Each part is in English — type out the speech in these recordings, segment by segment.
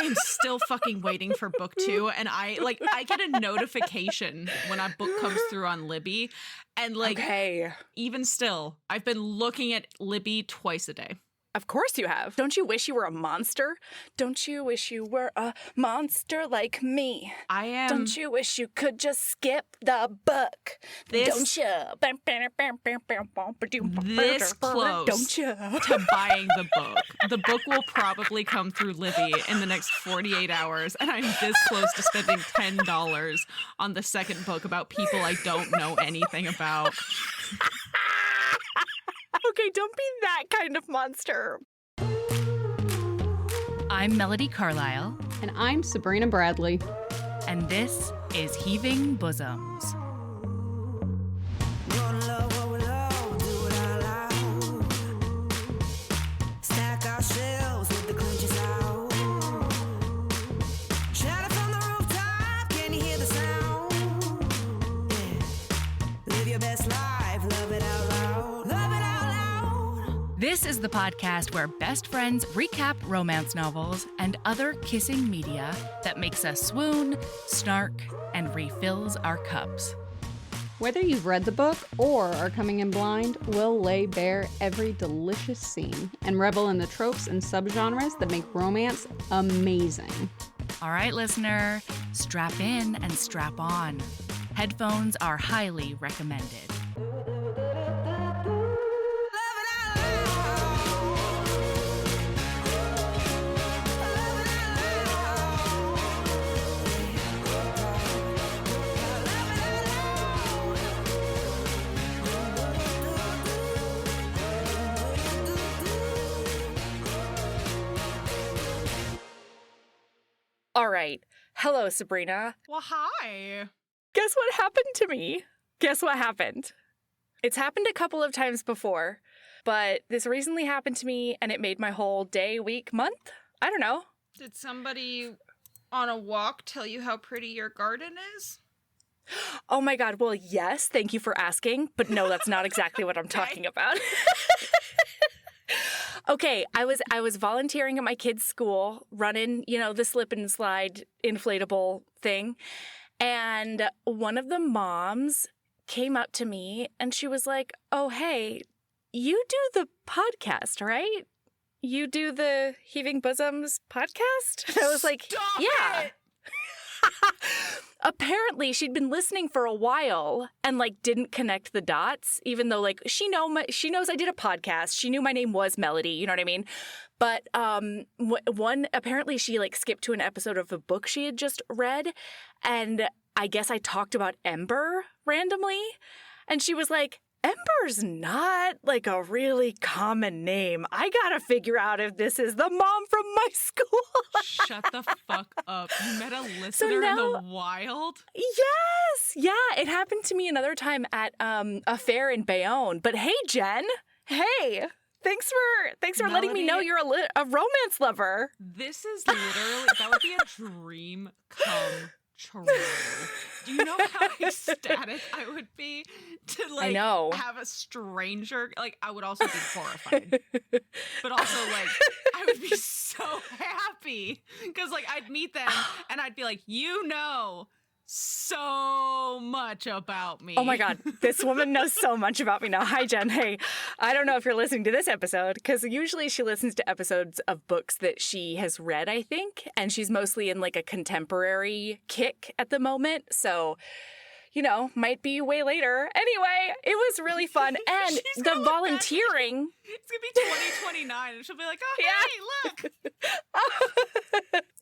I'm still fucking waiting for book 2, and I get a notification when a book comes through on Libby, and even still, I've been looking at Libby twice a day. Of course you have. Don't you wish you were a monster? Don't you wish you were a monster like me? I am. Don't you wish you could just skip the book? Don't you? This close don't you? to buying the book. The book will probably come through Libby in the next 48 hours, and I'm this close to spending $10 on the second book about people I don't know anything about. Okay, don't be that kind of monster. I'm Melody Carlisle. And I'm Sabrina Bradley. And this is Heaving Bosoms. This is the podcast where best friends recap romance novels and other kissing media that makes us swoon, snark, and refills our cups. Whether you've read the book or are coming in blind, we'll lay bare every delicious scene and revel in the tropes and subgenres that make romance amazing. All right, listener, strap in and strap on. Headphones are highly recommended. All right. Hello, Sabrina. Well, hi. Guess what happened to me? Guess what happened? It's happened a couple of times before, but this recently happened to me, and it made my whole day, week, month. I don't know. Did somebody on a walk tell you how pretty your garden is? Oh my God. Well, yes. Thank you for asking. But no, that's not exactly what I'm talking about. Okay, I was volunteering at my kid's school, running, the slip and slide inflatable thing. And one of the moms came up to me and she was like, "Oh, hey, you do the podcast, right? You do the Heaving Bosoms podcast?" And I was like, Stop "Yeah." it! Apparently, she'd been listening for a while and didn't connect the dots, even though she knows I did a podcast. She knew my name was Melody, you know what I mean? But apparently she skipped to an episode of a book she had just read, and I guess I talked about Ember randomly, and she was like, "Ember's not a really common name. I gotta figure out if this is the mom from my school." Shut the fuck up. You met a listener in the wild? Yes. Yeah, it happened to me another time at a fair in Bayonne. But hey, Jen. Hey. Thanks for letting me know you're a romance lover. This is literally, that would be a dream come true. Do you know how ecstatic I would be to have a stranger? I would also be horrified, but also I would be so happy because I'd meet them and I'd be like, so much about me. Oh my God, this woman knows so much about me now. Hi, Jen. Hey, I don't know if you're listening to this episode because usually she listens to episodes of books that she has read, I think, and she's mostly in a contemporary kick at the moment. So, might be way later. Anyway, it was really fun. And the volunteering. It's going to be 2029 and she'll be like, "Oh, hey, look."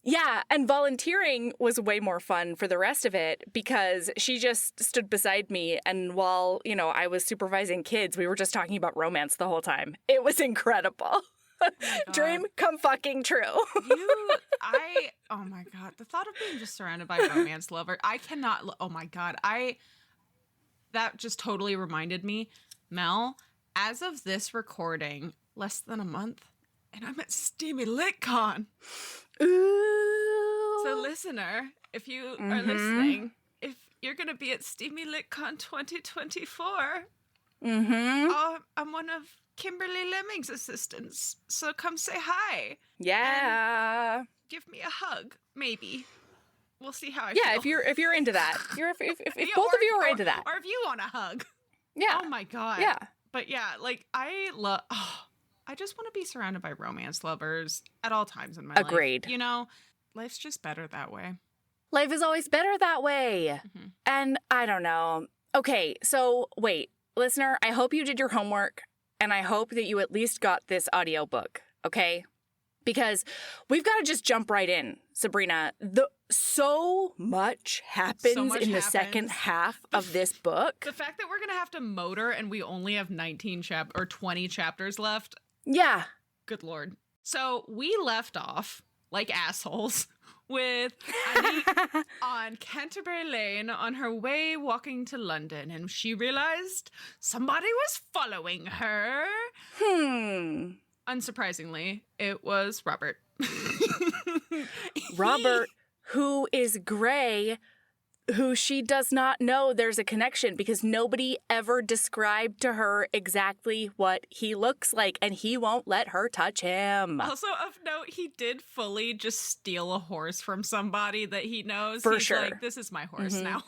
Yeah, and volunteering was way more fun for the rest of it because she just stood beside me, and while, I was supervising kids, we were just talking about romance the whole time. It was incredible. Oh dream come fucking true. Oh my God, the thought of being just surrounded by romance lovers, I cannot, oh my God, that just totally reminded me, Mel, as of this recording, less than a month, and I'm at Steamy LitCon. Ooh. So listener, if you are listening, if you're going to be at Steamy LitCon 2024, I'm one of Kimberly Lemming's assistants, so come say hi. Yeah. And give me a hug, maybe. We'll see how I feel. Yeah, if you're into that. If both of you are into that. Or if you want a hug. Yeah. Oh my God. Yeah. But yeah, like I just want to be surrounded by romance lovers at all times in my life. Agreed. You know, life's just better that way. Life is always better that way. Mm-hmm. And I don't know. Okay, so wait, listener, I hope you did your homework and I hope that you at least got this audiobook, okay? Because we've got to just jump right in, Sabrina. So much happens in the second half of this book. The fact that we're going to have to motor and we only have 20 chapters left. Yeah. Good Lord. So we left off like assholes with Annie on Canterbury Lane on her way walking to London, and she realized somebody was following her. Unsurprisingly, it was Robert. Robert, who is gray, who she does not know there's a connection because nobody ever described to her exactly what he looks like, and he won't let her touch him. Also, of note, he did fully just steal a horse from somebody that he knows. For He's sure. like, this is my horse now.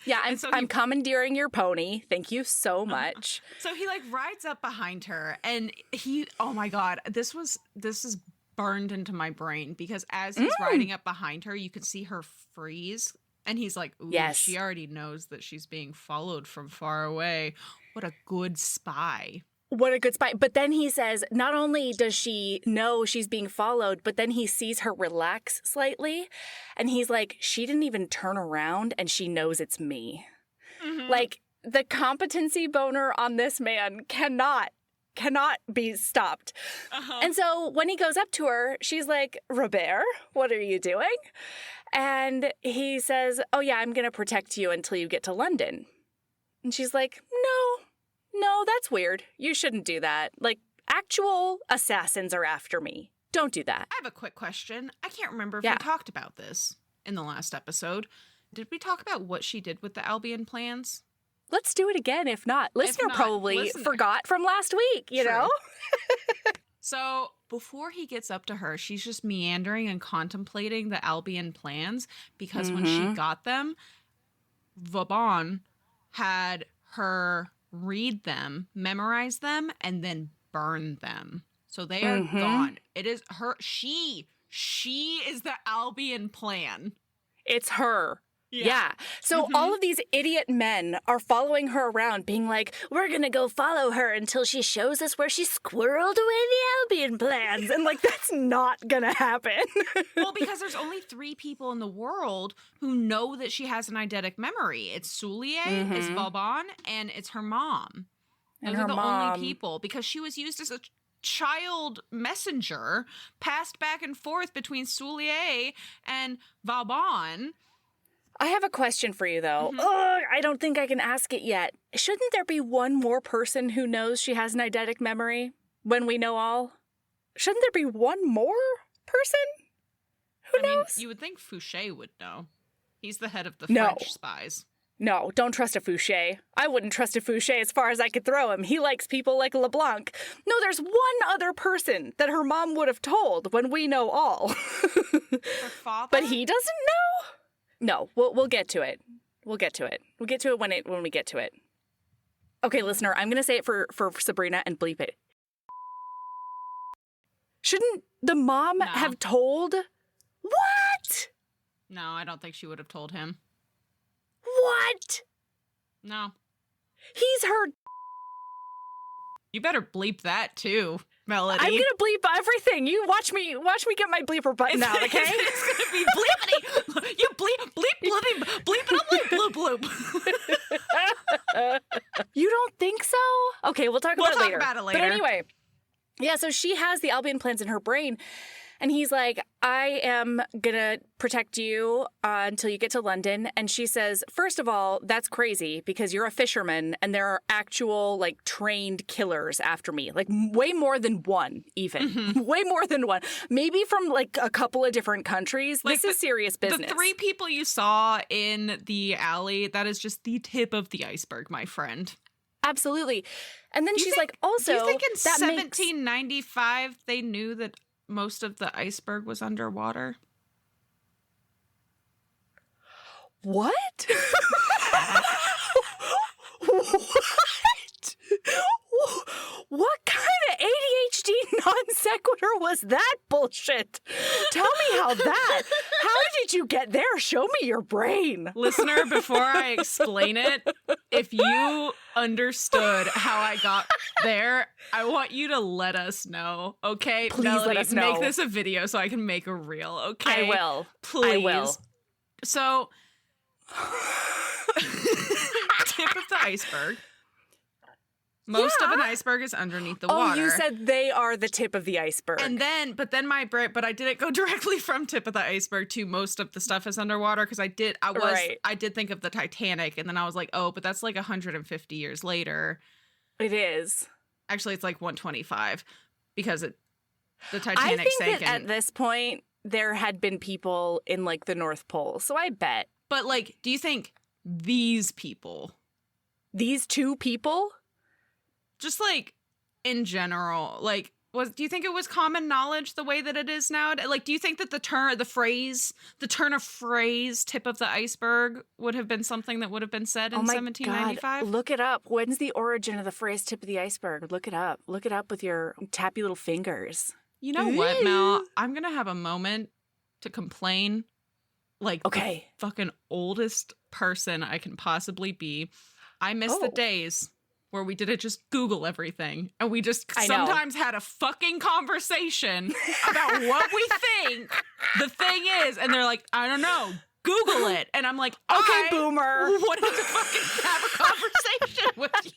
Yeah, I'm he commandeering your pony. Thank you so much. So he like rides up behind her, and oh my God, this is burned into my brain because as he's riding up behind her, you can see her freeze. And he's like, ooh, yes. She already knows that she's being followed from far away. What a good spy. What a good spy. But then he says, not only does she know she's being followed, but then he sees her relax slightly. And he's like, she didn't even turn around and she knows it's me. Mm-hmm. Like, the competency boner on this man cannot be stopped. Uh-huh. And so when he goes up to her, she's like, Robert, what are you doing? And he says, oh yeah, I'm going to protect you until you get to London. And she's like, no, that's weird. You shouldn't do that. Like, actual assassins are after me. Don't do that. I have a quick question. I can't remember if we talked about this in the last episode. Did we talk about what she did with the Albion plans? Let's do it again, if not. Listener probably forgot from last week, you know? So before he gets up to her, she's just meandering and contemplating the Albion plans because when she got them, Vauban had her read them, memorize them, and then burn them. So they are gone. It is her. She is the Albion plan. It's her. Yeah. So all of these idiot men are following her around being like, we're going to go follow her until she shows us where she squirreled away the Albion plans. And like, that's not going to happen. Well, because there's only 3 people in the world who know that she has an eidetic memory. It's Soulier, it's Vauban, and it's her mom. Those are the only people because she was used as a child messenger passed back and forth between Soulier and Vauban. I have a question for you, though. I don't think I can ask it yet. Shouldn't there be one more person who knows she has an eidetic memory when we know all? Shouldn't there be one more person who knows? You would think Fouché would know. He's the head of the French spies. No, don't trust a Fouché. I wouldn't trust a Fouché as far as I could throw him. He likes people like LeBlanc. No, there's one other person that her mom would have told when we know all. Her father? But he doesn't know? No, we'll get to it. We'll get to it. We'll get to it when we get to it. Okay, listener, I'm going to say it for Sabrina and bleep it. Shouldn't the mom have told? What? No, I don't think she would have told him. What? No. He's her. You better bleep that too, Melody. I'm gonna bleep everything. You watch me get my bleeper button out, okay? It's gonna be bleepity. You bleep it up like bloop bloop. You don't think so? Okay, we'll talk about it later. But anyway, yeah. So she has the Albion plans in her brain. And he's like, I am going to protect you until you get to London. And she says, first of all, that's crazy because you're a fisherman and there are actual like trained killers after me. Like way more than one even. Way more than one. Maybe from like a couple of different countries. Like this is serious business. The 3 people you saw in the alley, that is just the tip of the iceberg, my friend. Absolutely. And then she's like, also, do you think in 1795 they knew that most of the iceberg was underwater? What? What? What kind of ADHD non sequitur was that bullshit? Tell me how did you get there? Show me your brain. Listener, before I explain it, if you understood how I got there, I want you to let us know, okay? Please Melody, let us know. Make this a video so I can make a reel, okay? I will. Please. I will. So, tip of the iceberg. Most of an iceberg is underneath the water. Oh, you said they are the tip of the iceberg. But I didn't go directly from tip of the iceberg to most of the stuff is underwater because I did think of the Titanic and then I was like, oh, but that's like 150 years later. It is. Actually, it's like 125 because the Titanic I think sank. that at this point there had been people in like the North Pole, so I bet. But like, do you think these two people? Just like in general, like do you think it was common knowledge the way that it is now? Like, do you think that the turn of phrase tip of the iceberg would have been something that would have been said in 1795? Look it up. When's the origin of the phrase tip of the iceberg? Look it up. Look it up with your tappy little fingers. You know what, Mel? I'm going to have a moment to complain like the fucking oldest person I can possibly be. I miss the days where we didn't just Google everything and we just sometimes had a fucking conversation about what we think the thing is. And they're like, I don't know, Google it. And I'm like, okay, boomer. Wanted to fucking have a conversation with you.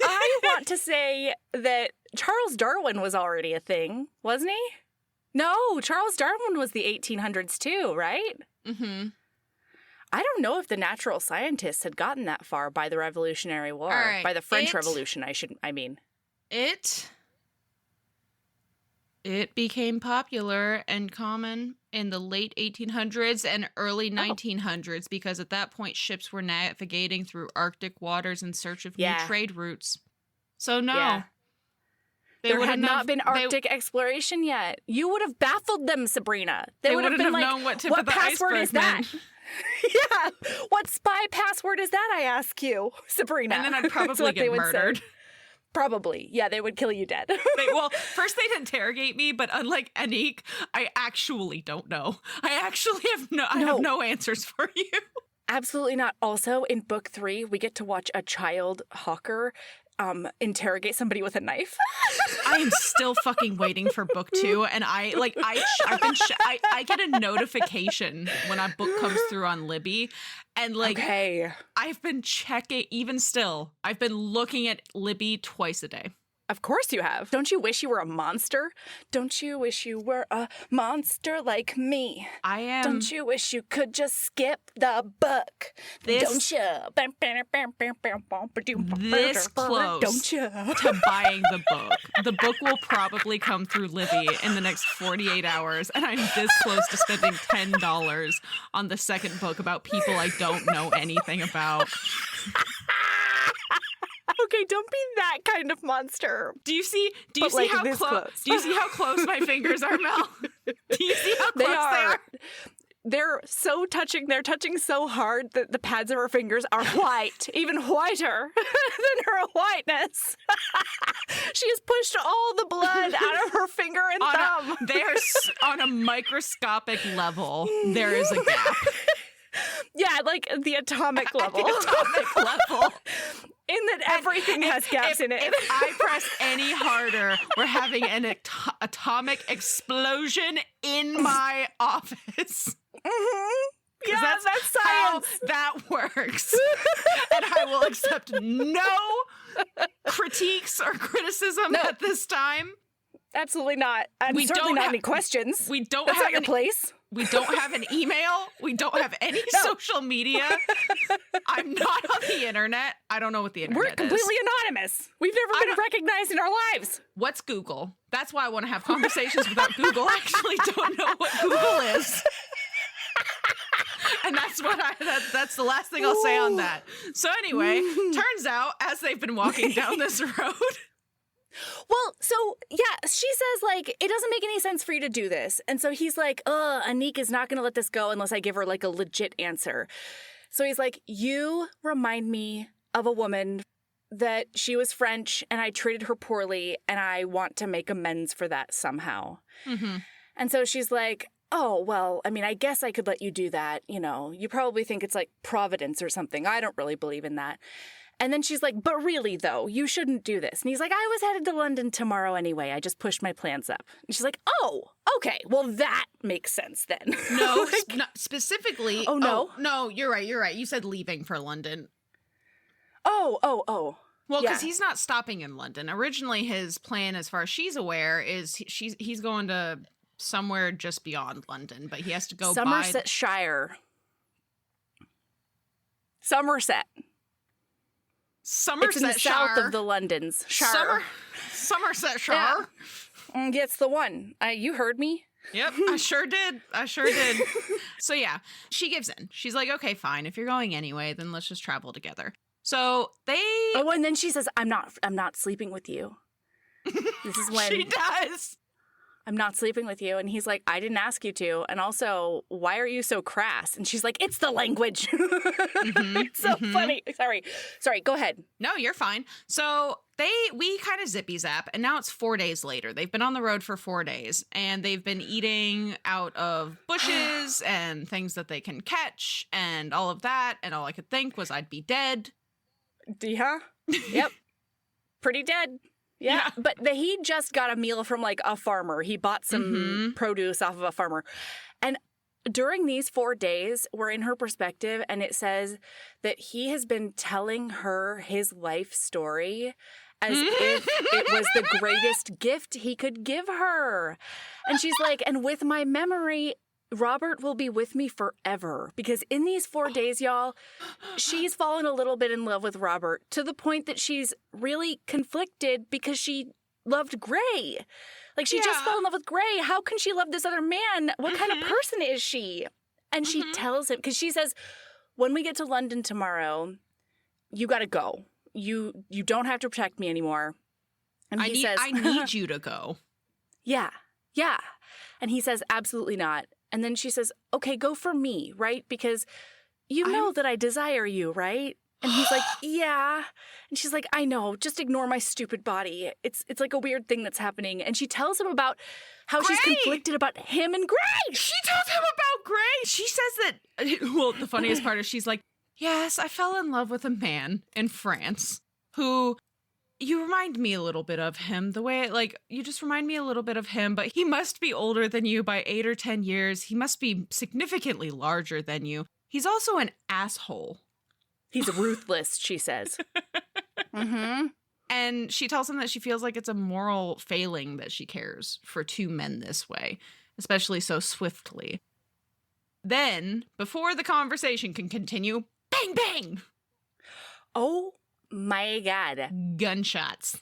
I want to say that Charles Darwin was already a thing, wasn't he? No, Charles Darwin was the 1800s too, right? Mm-hmm. I don't know if the natural scientists had gotten that far by the Revolutionary War. Right. By the French Revolution, I mean. It became popular and common in the late 1800s and early 1900s because at that point ships were navigating through Arctic waters in search of new trade routes. So no. Yeah. There had not been Arctic exploration yet. You would have baffled them, Sabrina. They would have been like, known what tip what of the password iceberg is that? meant. Yeah. What spy password is that, I ask you, Sabrina? And then I'd probably get murdered. Say. Probably. Yeah, they would kill you dead. First they'd interrogate me, but unlike Anik, I actually don't know. I actually have no answers for you. Absolutely not. Also, in book 3, we get to watch a child hawker interrogate somebody with a knife. I am still fucking waiting for book 2, and I get a notification when a book comes through on Libby, and I've been checking. Even still, I've been looking at Libby twice a day. Of course you have. Don't you wish you were a monster? Don't you wish you were a monster like me? I am. Don't you wish you could just skip the book? Don't you? This close don't you? To buying the book. The book will probably come through Libby in the next 48 hours, and I'm this close to spending $10 on the second book about people I don't know anything about. Okay, don't be that kind of monster. Do you see how close my fingers are, Mel? Do you see how close they are? They're touching so hard that the pads of her fingers are white, even whiter than her whiteness. She has pushed all the blood out of her finger and thumb. On a microscopic level, there is a gap. Yeah, like the atomic level. The atomic level. In that everything has gaps in it. If I press any harder, we're having an atomic explosion in my office. Mm-hmm. Yeah, that's science. How that works. And I will accept no critiques or criticism at this time. Absolutely not. And we certainly not any questions. We don't That's have not your place. We don't have an email. We don't have any social media. I'm not on the internet. I don't know what the internet is. We're completely anonymous. We've never been recognized in our lives. What's Google? That's why I want to have conversations without Google. I actually don't know what Google is. And that's the last thing I'll say on that. So anyway, turns out as they've been walking down this road. Well, so yeah, she says like, it doesn't make any sense for you to do this. And so he's like, Anik is not going to let this go unless I give her like a legit answer. So he's like, you remind me of a woman that she was French and I treated her poorly and I want to make amends for that somehow. Mm-hmm. And so she's like, oh, well, I mean, I guess I could let you do that. You know, you probably think it's like Providence or something. I don't really believe in that. And then she's like, but really, though, you shouldn't do this. And he's like, I was headed to London tomorrow anyway. I just pushed my plans up. And she's like, oh, okay. Well, that makes sense then. No, specifically. Oh, no? No, you're right. You said leaving for London. Oh. Well, because he's not stopping in London. Originally, his plan, as far as she's aware, is he's going to somewhere just beyond London, but he has to go Somersetshire. Somerset. Somersetshire. It's in the south of the Londons. Somersetshire. Yeah. It's the one. You heard me. Yep, I sure did. So yeah, she gives in. She's like, okay, fine. If you're going anyway, then let's just travel together. So they. Oh, and then she says, I'm not sleeping with you. This is when she does. I'm not sleeping with you. And he's like, I didn't ask you to. And also, why are you so crass? And she's like, it's the language. It's so funny. Sorry, go ahead. No, you're fine. So we kind of zippy zap, and now it's 4 days later. They've been on the road for 4 days, and they've been eating out of bushes and things that they can catch and all of that. And all I could think was I'd be dead. Yeah. Yep. Pretty dead. Yeah, but he just got a meal from like a farmer. He bought some produce off of a farmer. And during these 4 days, we're in her perspective, and it says that he has been telling her his life story as if it was the greatest gift he could give her. And she's like, and with my memory, Robert will be with me forever. Because in these 4 days, y'all, she's fallen a little bit in love with Robert to the point that she's really conflicted because she loved Gray. Like, she just fell in love with Gray. How can she love this other man? What kind of person is she? And she tells him, because she says, when we get to London tomorrow, you got to go. You don't have to protect me anymore. And he says, I need you to go. Yeah. And he says, absolutely not. And then she says, okay, go for me, right? Because you know that I desire you, right? And he's like, yeah. And she's like, I know, just ignore my stupid body. It's like a weird thing that's happening. And she tells him about how she's conflicted about him and Gray. She tells him about Gray. She says that, well, the funniest part is she's like, yes, I fell in love with a man in France who... You remind me a little bit of him, the way, like, you just remind me a little bit of him, but he must be older than you by 8 or 10 years. He must be significantly larger than you. He's also an asshole. He's ruthless, she says. And she tells him that she feels like it's a moral failing that she cares for two men this way, especially so swiftly. Then, before the conversation can continue, bang, bang! Oh, my God. Gunshots.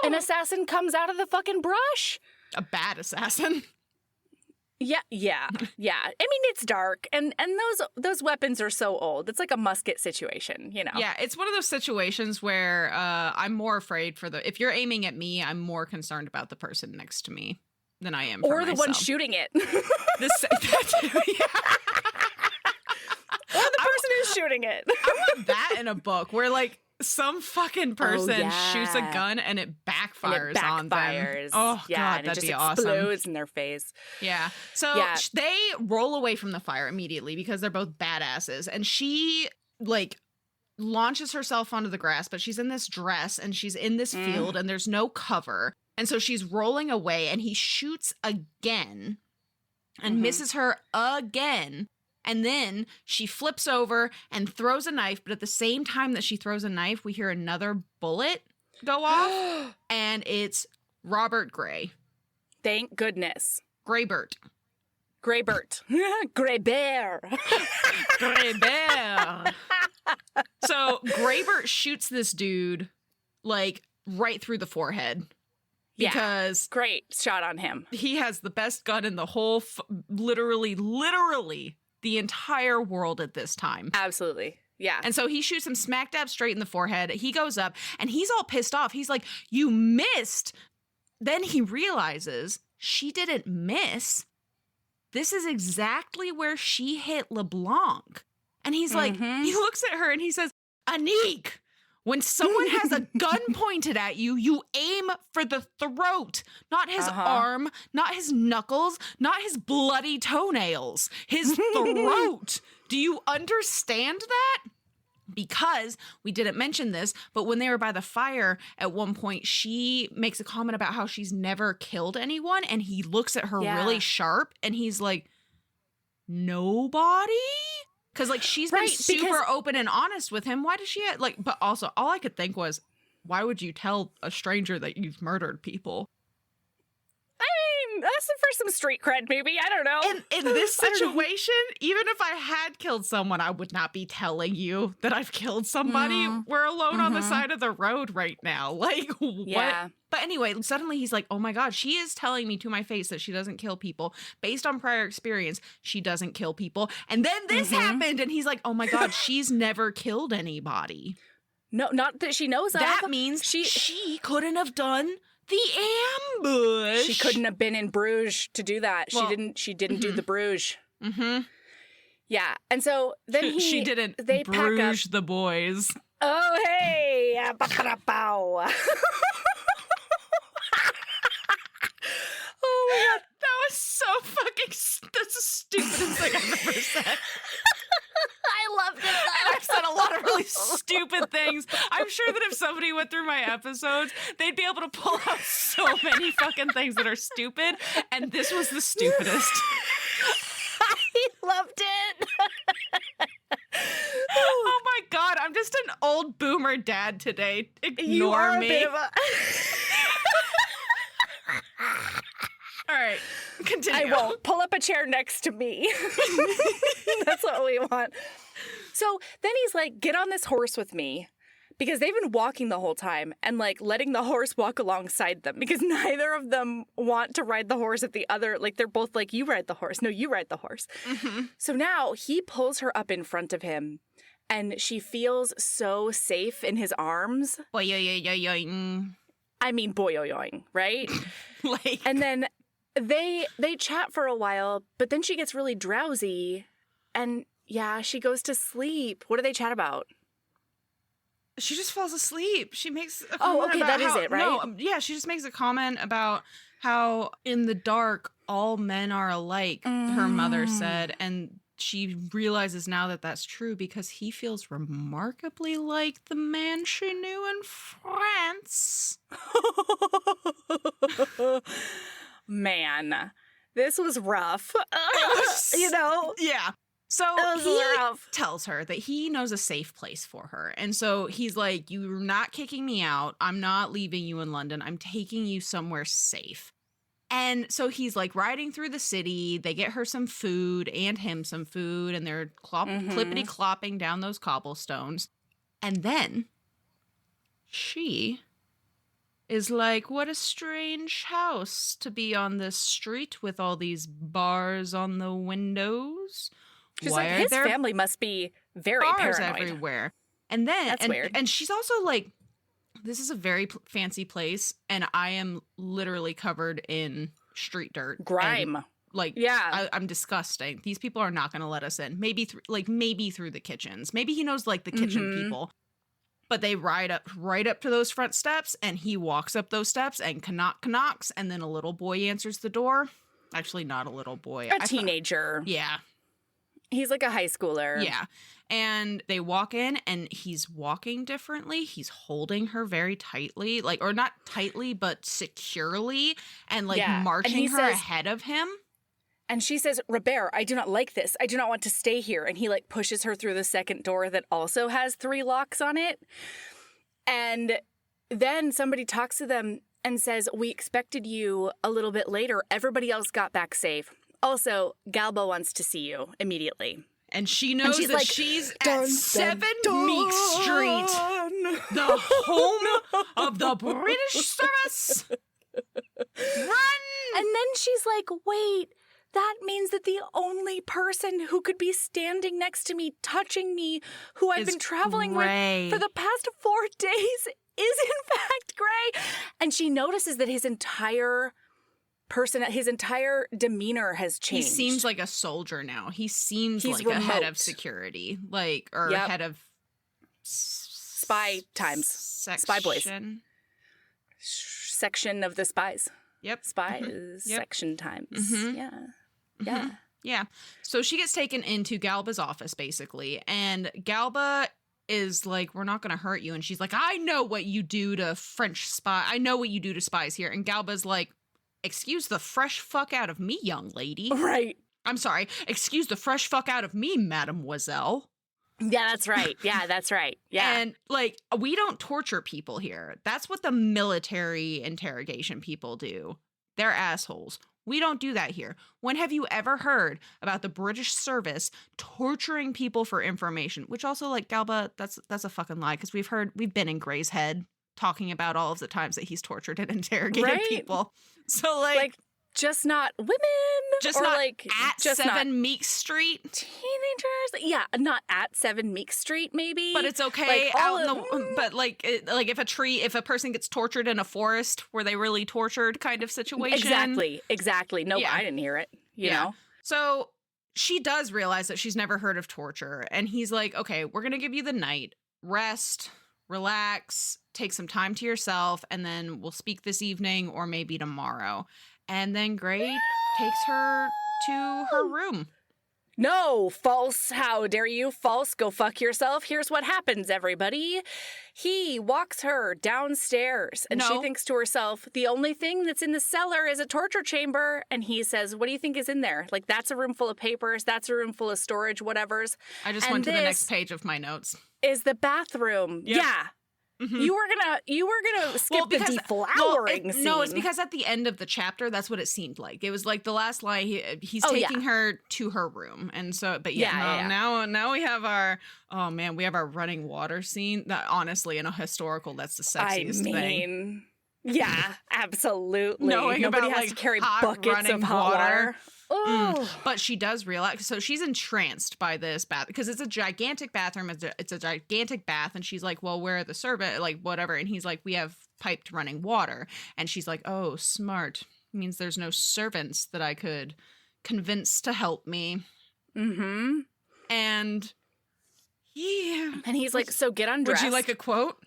An assassin comes out of the fucking brush. A bad assassin. Yeah. I mean, it's dark, and those weapons are so old. It's like a musket situation, you know? Yeah, it's one of those situations where I'm more afraid if you're aiming at me, I'm more concerned about the person next to me than I am for myself. Or the one shooting it. Or the person who's shooting it. I want that in a book where, like, some fucking person shoots a gun and it backfires on them. Oh, God, that'd be awesome. It explodes in their face. Yeah. So they roll away from the fire immediately because they're both badasses. And she, like, launches herself onto the grass, but she's in this dress and she's in this field and there's no cover. And so she's rolling away and he shoots again and misses her again. And then she flips over and throws a knife. But at the same time that she throws a knife, we hear another bullet go off. And it's Robert Gray. Thank goodness. Graybert. Graybert. Graybear. Graybear. So Graybert shoots this dude, like, right through the forehead. Because great shot on him. He has the best gun in the whole, literally the entire world at this time. Absolutely. Yeah. And so he shoots him smack dab straight in the forehead. He goes up and he's all pissed off. He's like, you missed. Then he realizes she didn't miss. This is exactly where she hit LeBlanc. And he's like, he looks at her and he says, Anique, when someone has a gun pointed at you, you aim for the throat, not his arm, not his knuckles, not his bloody toenails, his throat. Do you understand that? Because we didn't mention this, but when they were by the fire, at one point, she makes a comment about how she's never killed anyone. And he looks at her really sharp and he's like, nobody? Because, like, she's been super open and honest with him. Why does she, like, but also all I could think was, why would you tell a stranger that you've murdered people? I mean, that's for some street cred, maybe. I don't know. In this situation, even if I had killed someone, I would not be telling you that I've killed somebody. We're alone on the side of the road right now. Like, what? Yeah. But anyway, suddenly he's like, oh my God, she is telling me to my face that she doesn't kill people. Based on prior experience, she doesn't kill people. And then this happened, and he's like, oh my God, she's never killed anybody. No, not that she knows of. That means she couldn't have done the ambush. She couldn't have been in Bruges to do that. Well, she didn't do the Bruges. Yeah. And so then she didn't they Bruges pack up the boys. Oh, hey. Oh my God. That was so fucking, that's the stupidest thing I've ever said. I loved it. And I've said a lot of really stupid things. I'm sure that if somebody went through my episodes, they'd be able to pull out so many fucking things that are stupid. And this was the stupidest. I loved it. Oh my God, I'm just an old boomer dad today. Ignore you are me. A bit of a... All right, continue. I won't. Pull up a chair next to me. That's what we want. So then he's like, get on this horse with me. Because they've been walking the whole time and, like, letting the horse walk alongside them. Because neither of them want to ride the horse at the other. Like, they're both like, you ride the horse. No, you ride the horse. So now he pulls her up in front of him. And she feels so safe in his arms. Boing. I mean, boing, right? Like, and then they chat for a while, but then she gets really drowsy. And, yeah, she goes to sleep. What do they chat about? She just falls asleep. She makes a comment about that is it, right? No, yeah, she just makes a comment about how in the dark, all men are alike, her mother said. And she realizes now that that's true because he feels remarkably like the man she knew in France. Man, this was rough. You know? Yeah. So he tells her that he knows a safe place for her. And so he's like, you're not kicking me out. I'm not leaving you in London. I'm taking you somewhere safe. And so he's like riding through the city. They get her some food and him some food. And they're clippity clopping down those cobblestones. And then she is like, what a strange house to be on this street with all these bars on the windows. She's like, his family must be very bars paranoid. Everywhere. And then, that's weird. And she's also like, this is a very fancy place, and I am literally covered in street dirt. Grime. And, like, yeah. I'm disgusting. These people are not going to let us in. Maybe through the kitchens. Maybe he knows, like, the kitchen people. But they ride up right up to those front steps, and he walks up those steps and knocks, and then a little boy answers the door. Actually, not a little boy. A teenager. Yeah. He's like a high schooler. Yeah. And they walk in and he's walking differently. He's holding her very tightly, like, or not tightly, but securely and like marching her ahead of him. And she says, Robert, I do not like this. I do not want to stay here. And he like pushes her through the second door that also has 3 locks on it. And then somebody talks to them and says, we expected you a little bit later. Everybody else got back safe. Also, Galba wants to see you immediately. And she knows that like, she's at 7 Meek Street, the home of the British service. Run! And then she's like, wait, that means that the only person who could be standing next to me, touching me, who I've been traveling with for the past 4 days is in fact Gray. And she notices that his entire demeanor has changed. He seems like a soldier now. He seems like remote. a head of security, head of spy times. Spy boys. Section of the spies. Yep. Spies. Mm-hmm. Yep. Section times. Mm-hmm. Yeah. Mm-hmm. Yeah. Yeah. So she gets taken into Galba's office, basically. And Galba is like, we're not going to hurt you. And she's like, I know what you do to French spy. I know what you do to spies here. And Galba's like, excuse the fresh fuck out of me, young lady. Right. I'm sorry. Excuse the fresh fuck out of me, mademoiselle. Yeah, that's right. Yeah, that's right. Yeah. And, like, we don't torture people here. That's what the military interrogation people do. They're assholes. We don't do that here. When have you ever heard about the British service torturing people for information? Which also, like, Galba, that's a fucking lie, because we've been in Gray's head talking about all of the times that he's tortured and interrogated people. So, like just not women, just or not like at just 7 Meek Street, teenagers. Yeah, not at 7 Meek Street, maybe. But it's okay but if a person gets tortured in a forest, were they really tortured? Kind of situation. Exactly. No, I didn't hear it. You know. So she does realize that she's never heard of torture, and he's like, "Okay, we're gonna give you the night, rest, relax, take some time to yourself, and then we'll speak this evening or maybe tomorrow." And then Gray takes her to her room. No, false. How dare you? False. Go fuck yourself. Here's what happens, everybody. He walks her downstairs, and she thinks to herself, the only thing that's in the cellar is a torture chamber. And he says, what do you think is in there? Like, that's a room full of papers. That's a room full of storage, whatevers. I just went to the next page of my notes. Is the bathroom. Yep. Yeah. Mm-hmm. You were gonna skip the deflowering scene. No, it's because at the end of the chapter, that's what it seemed like. It was like the last line. He's taking her to her room, and so. But now we have our we have our running water scene. That honestly, in a historical, that's the sexiest thing. Yeah, absolutely. Nobody has to carry buckets of hot water. But she does realize, so she's entranced by this bath because it's a gigantic bathroom. It's a gigantic bath, and she's like, "Well, where are the servant? Like, whatever." And he's like, "We have piped running water." And she's like, "Oh, smart. Means there's no servants that I could convince to help me." Mm-hmm. And he's like, "So get undressed." Would you like a quote?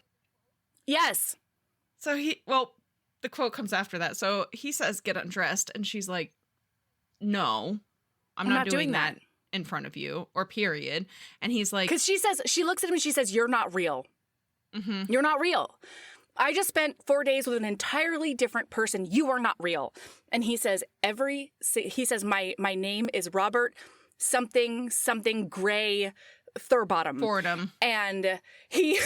Yes. So the quote comes after that. So he says, "Get undressed," and she's like, "No, I'm not doing that in front of you, or period." And he's like, because she looks at him and she says, "You're not real. Mm-hmm. You're not real. I just spent 4 days with an entirely different person. You are not real." And he says, my name is Robert something Gray Thurbottom. Fordham. And he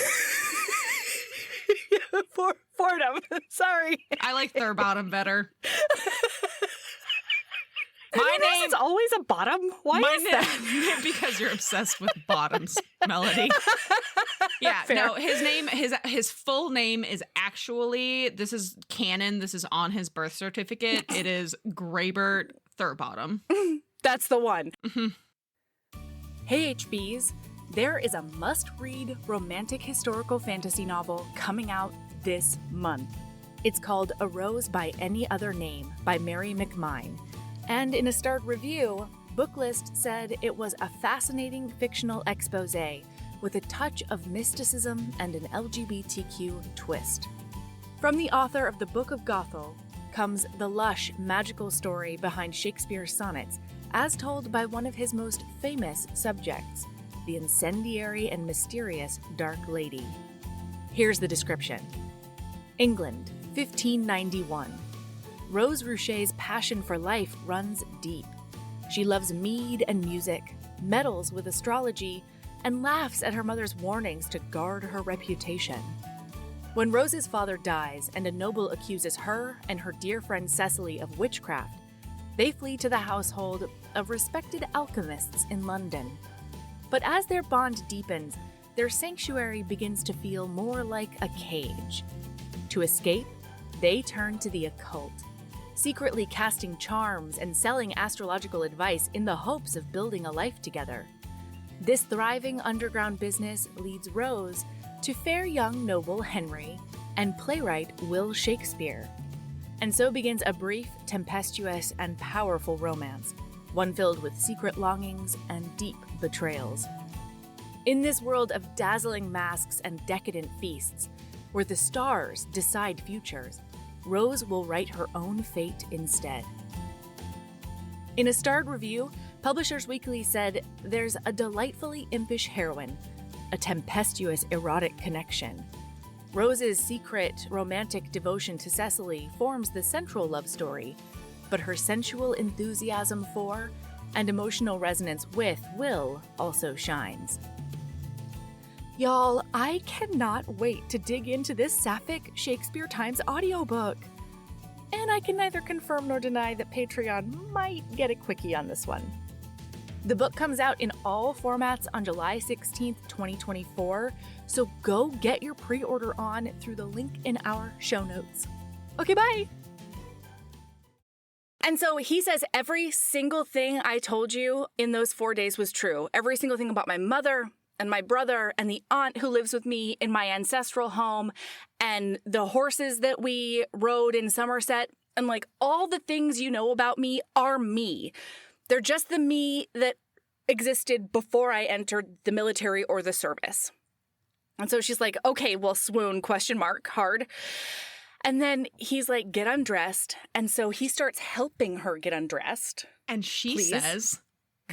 Fordham. Sorry. I like Thurbottom better. My name is always a bottom. Why is that? Because you're obsessed with bottoms, Melody. Yeah, fair. No, his full name is actually, this is canon, this is on his birth certificate. It is Graybert Thurbottom. That's the one. Mm-hmm. Hey HBs, there is a must-read romantic historical fantasy novel coming out this month. It's called A Rose by Any Other Name by Mary McMine. And in a starred review, Booklist said it was a fascinating fictional exposé with a touch of mysticism and an LGBTQ twist. From the author of the Book of Gothel comes the lush, magical story behind Shakespeare's sonnets, as told by one of his most famous subjects, the incendiary and mysterious Dark Lady. Here's the description. England, 1591. Rose Ruchet's passion for life runs deep. She loves mead and music, meddles with astrology, and laughs at her mother's warnings to guard her reputation. When Rose's father dies and a noble accuses her and her dear friend Cecily of witchcraft, they flee to the household of respected alchemists in London. But as their bond deepens, their sanctuary begins to feel more like a cage. To escape, they turn to the occult. secretly casting charms and selling astrological advice in the hopes of building a life together. This thriving underground business leads Rose to fair young noble Henry and playwright Will Shakespeare. And so begins a brief, tempestuous, and powerful romance, one filled with secret longings and deep betrayals. In this world of dazzling masks and decadent feasts, where the stars decide futures, Rose will write her own fate instead. In a starred review, Publishers Weekly said, "There's a delightfully impish heroine, a tempestuous erotic connection. Rose's secret romantic devotion to Cecily forms the central love story, but her sensual enthusiasm for and emotional resonance with Will also shines." Y'all, I cannot wait to dig into this sapphic Shakespeare Times audiobook. And I can neither confirm nor deny that Patreon might get a quickie on this one. The book comes out in all formats on July 16th, 2024, so go get your pre-order on through the link in our show notes. Okay, bye! And so he says every single thing I told you in those 4 days was true. Every single thing about my mother and my brother and the aunt who lives with me in my ancestral home and the horses that we rode in Somerset, and like all the things you know about me are me. They're just the me that existed before I entered the military or the service. And so she's like, okay, well, swoon, ? Hard. And then he's like, get undressed. And so he starts helping her get undressed. And she says,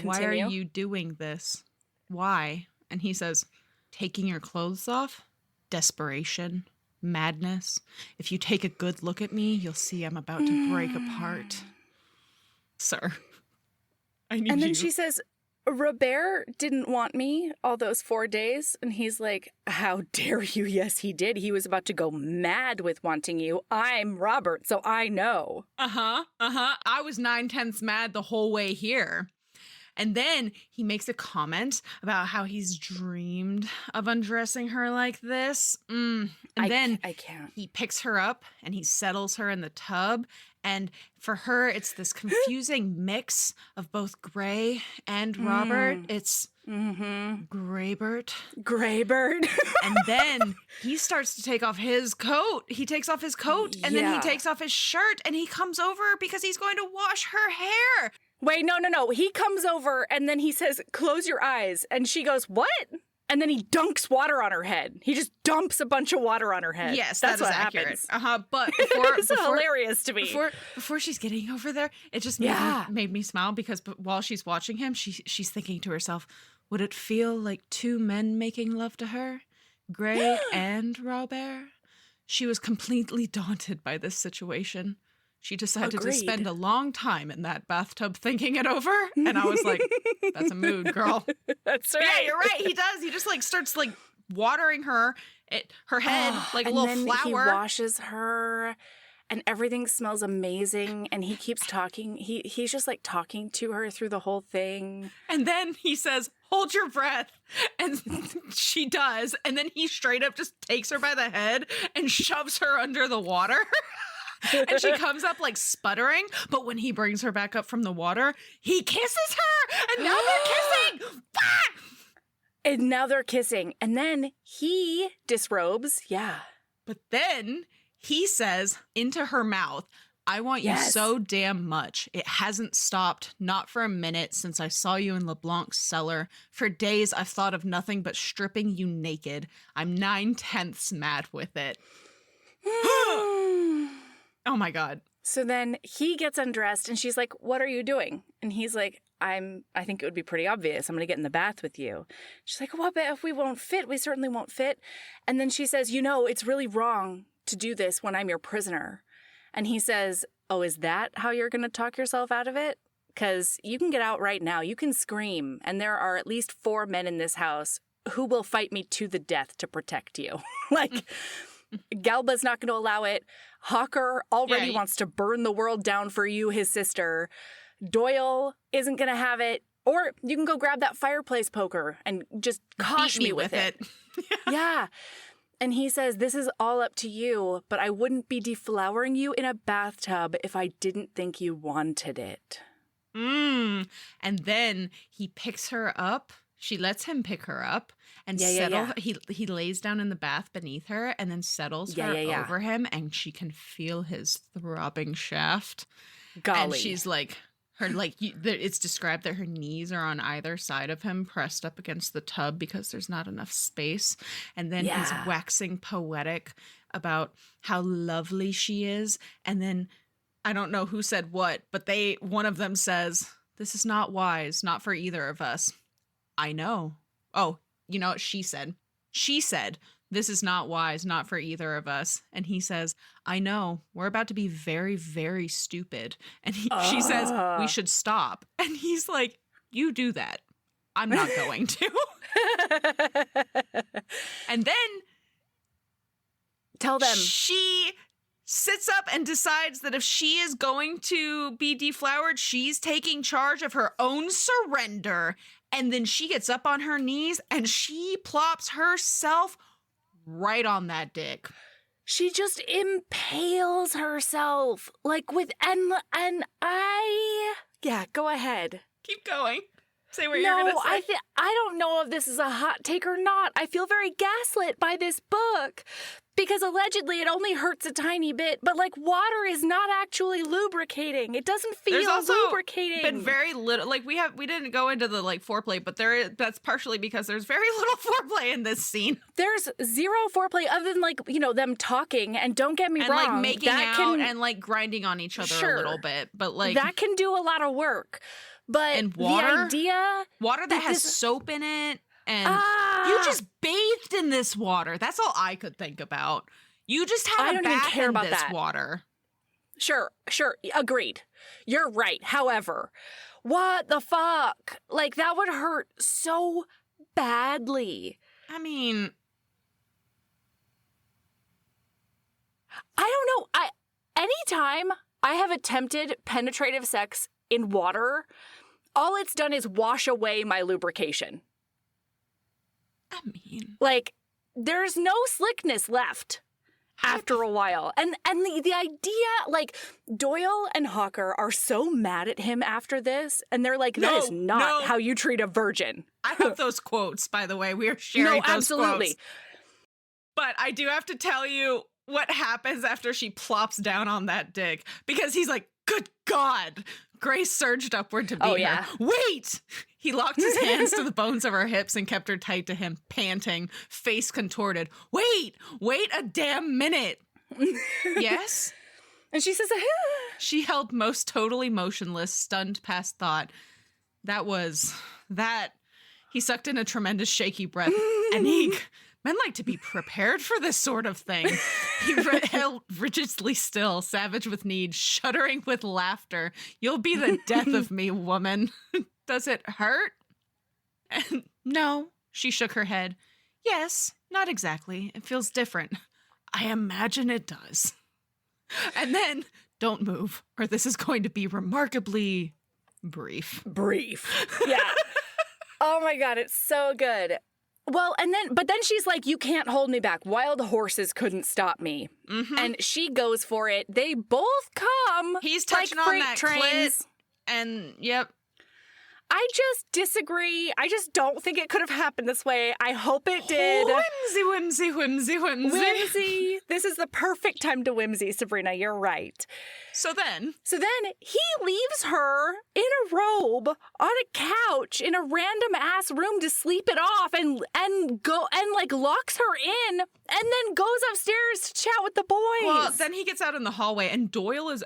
why are you doing this? Why? And he says, taking your clothes off? Desperation. Madness. If you take a good look at me, you'll see I'm about to break apart. Sir, I need you. And then she says, Robert didn't want me all those 4 days. And he's like, how dare you? Yes, he did. He was about to go mad with wanting you. I'm Robert, so I know. I was 9/10 mad the whole way here. And then he makes a comment about how he's dreamed of undressing her like this. And then I can't. He picks her up and he settles her in the tub. And for her, it's this confusing mix of both Gray and Robert. It's Graybert. Graybert. And then he starts to take off his coat. He takes off his coat and then he takes off his shirt and he comes over because he's going to wash her hair. Wait, no. He comes over and then he says, close your eyes. And she goes, what? And then he dunks water on her head. He just dumps a bunch of water on her head. Yes, that's what accurate. Happens. But before, it's hilarious to me. Before she's getting over there, it just made me smile because while she's watching him, she's thinking to herself, would it feel like two men making love to her? Gray and Robert? She was completely daunted by this situation. She decided to spend a long time in that bathtub thinking it over. And I was like, that's a mood, girl. That's right. Yeah, you're right. He does. He just starts watering her head like a little flower. He washes her and everything smells amazing. And he keeps talking. He's just talking to her through the whole thing. And then he says, hold your breath. And she does. And then he straight up just takes her by the head and shoves her under the water. And she comes up sputtering, but when he brings her back up from the water, he kisses her, and now they're kissing. And now they're kissing, and then he disrobes, But then he says into her mouth, I want you so damn much. It hasn't stopped, not for a minute, since I saw you in LeBlanc's cellar. For days, I've thought of nothing but stripping you naked. I'm 9/10 mad with it. Oh my God. So then he gets undressed and she's like, what are you doing? And he's like, I think it would be pretty obvious. I'm going to get in the bath with you. She's like, well, but if we won't fit, we certainly won't fit. And then she says, it's really wrong to do this when I'm your prisoner. And he says, oh, is that how you're going to talk yourself out of it? Because you can get out right now. You can scream. And there are at least 4 men in this house who will fight me to the death to protect you. Galba's not going to allow it. Hawker already wants to burn the world down for you, his sister. Doyle isn't going to have it. Or you can go grab that fireplace poker and just kosh me with it. Yeah. And he says, this is all up to you, but I wouldn't be deflowering you in a bathtub if I didn't think you wanted it. And then he picks her up. She lets him pick her up and settle. He lays down in the bath beneath her and then settles her over him, and she can feel his throbbing shaft. Golly. And she's like, it's described that her knees are on either side of him, pressed up against the tub because there's not enough space. And then he's waxing poetic about how lovely she is. And then I don't know who said what, but one of them says, "This is not wise, not for either of us." I know. Oh, you know what she said? She said, "This is not wise, not for either of us." And he says, "I know. We're about to be very, very stupid." And she says, "We should stop." And he's like, "You do that. I'm not going to." And then tell them. She sits up and decides that if she is going to be deflowered, she's taking charge of her own surrender. And then she gets up on her knees and she plops herself right on that dick. She just impales herself like with and I go ahead. Keep going. Say what you're gonna say. I don't know if this is a hot take or not. I feel very gaslit by this book because allegedly it only hurts a tiny bit, but like water is not actually lubricating. It doesn't feel lubricating. Been very little. Like we didn't go into the like foreplay, but that's partially because there's very little foreplay in this scene. There's zero foreplay other than like, you know, them talking, and don't get me wrong, like making out and like grinding on each other a little bit, but like that can do a lot of work. But and water, the idea that has soap in it, and you just bathed in this water. That's all I could think about. You just had a bath in this water. Sure, agreed. You're right. However, what the fuck? Like, that would hurt so badly. I mean, I don't know. Anytime I have attempted penetrative sex in water, all it's done is wash away my lubrication. I mean, like, there's no slickness left after a while. And the idea, like, Doyle and Hawker are so mad at him after this, and they're like, that is not how you treat a virgin. I have those quotes, by the way. We are sharing those absolutely. Quotes. But I do have to tell you what happens after she plops down on that dick, because he's like, good God. Grace surged upward to beat her. Wait! He locked his hands to the bones of her hips and kept her tight to him, panting, face contorted. Wait a damn minute. Yes? And she says, She held most totally motionless, stunned past thought. He sucked in a tremendous shaky breath, and men like to be prepared for this sort of thing. He held rigidly still, savage with need, shuddering with laughter. You'll be the death of me, woman. Does it hurt? And no, she shook her head. Yes, not exactly. It feels different. I imagine it does. And then, don't move, or this is going to be remarkably brief. Yeah. Oh my God, it's so good. Well, but then she's like, you can't hold me back. Wild horses couldn't stop me. Mm-hmm. And she goes for it. They both come. He's touching like on that trains. clit. And, yep. I just disagree. I just don't think it could have happened this way. I hope it did. Whimsy. This is the perfect time to whimsy, Sabrina. You're right. So then he leaves her in a robe on a couch in a random ass room to sleep it off and go and like locks her in and then goes upstairs to chat with the boys. Well, then he gets out in the hallway and Doyle is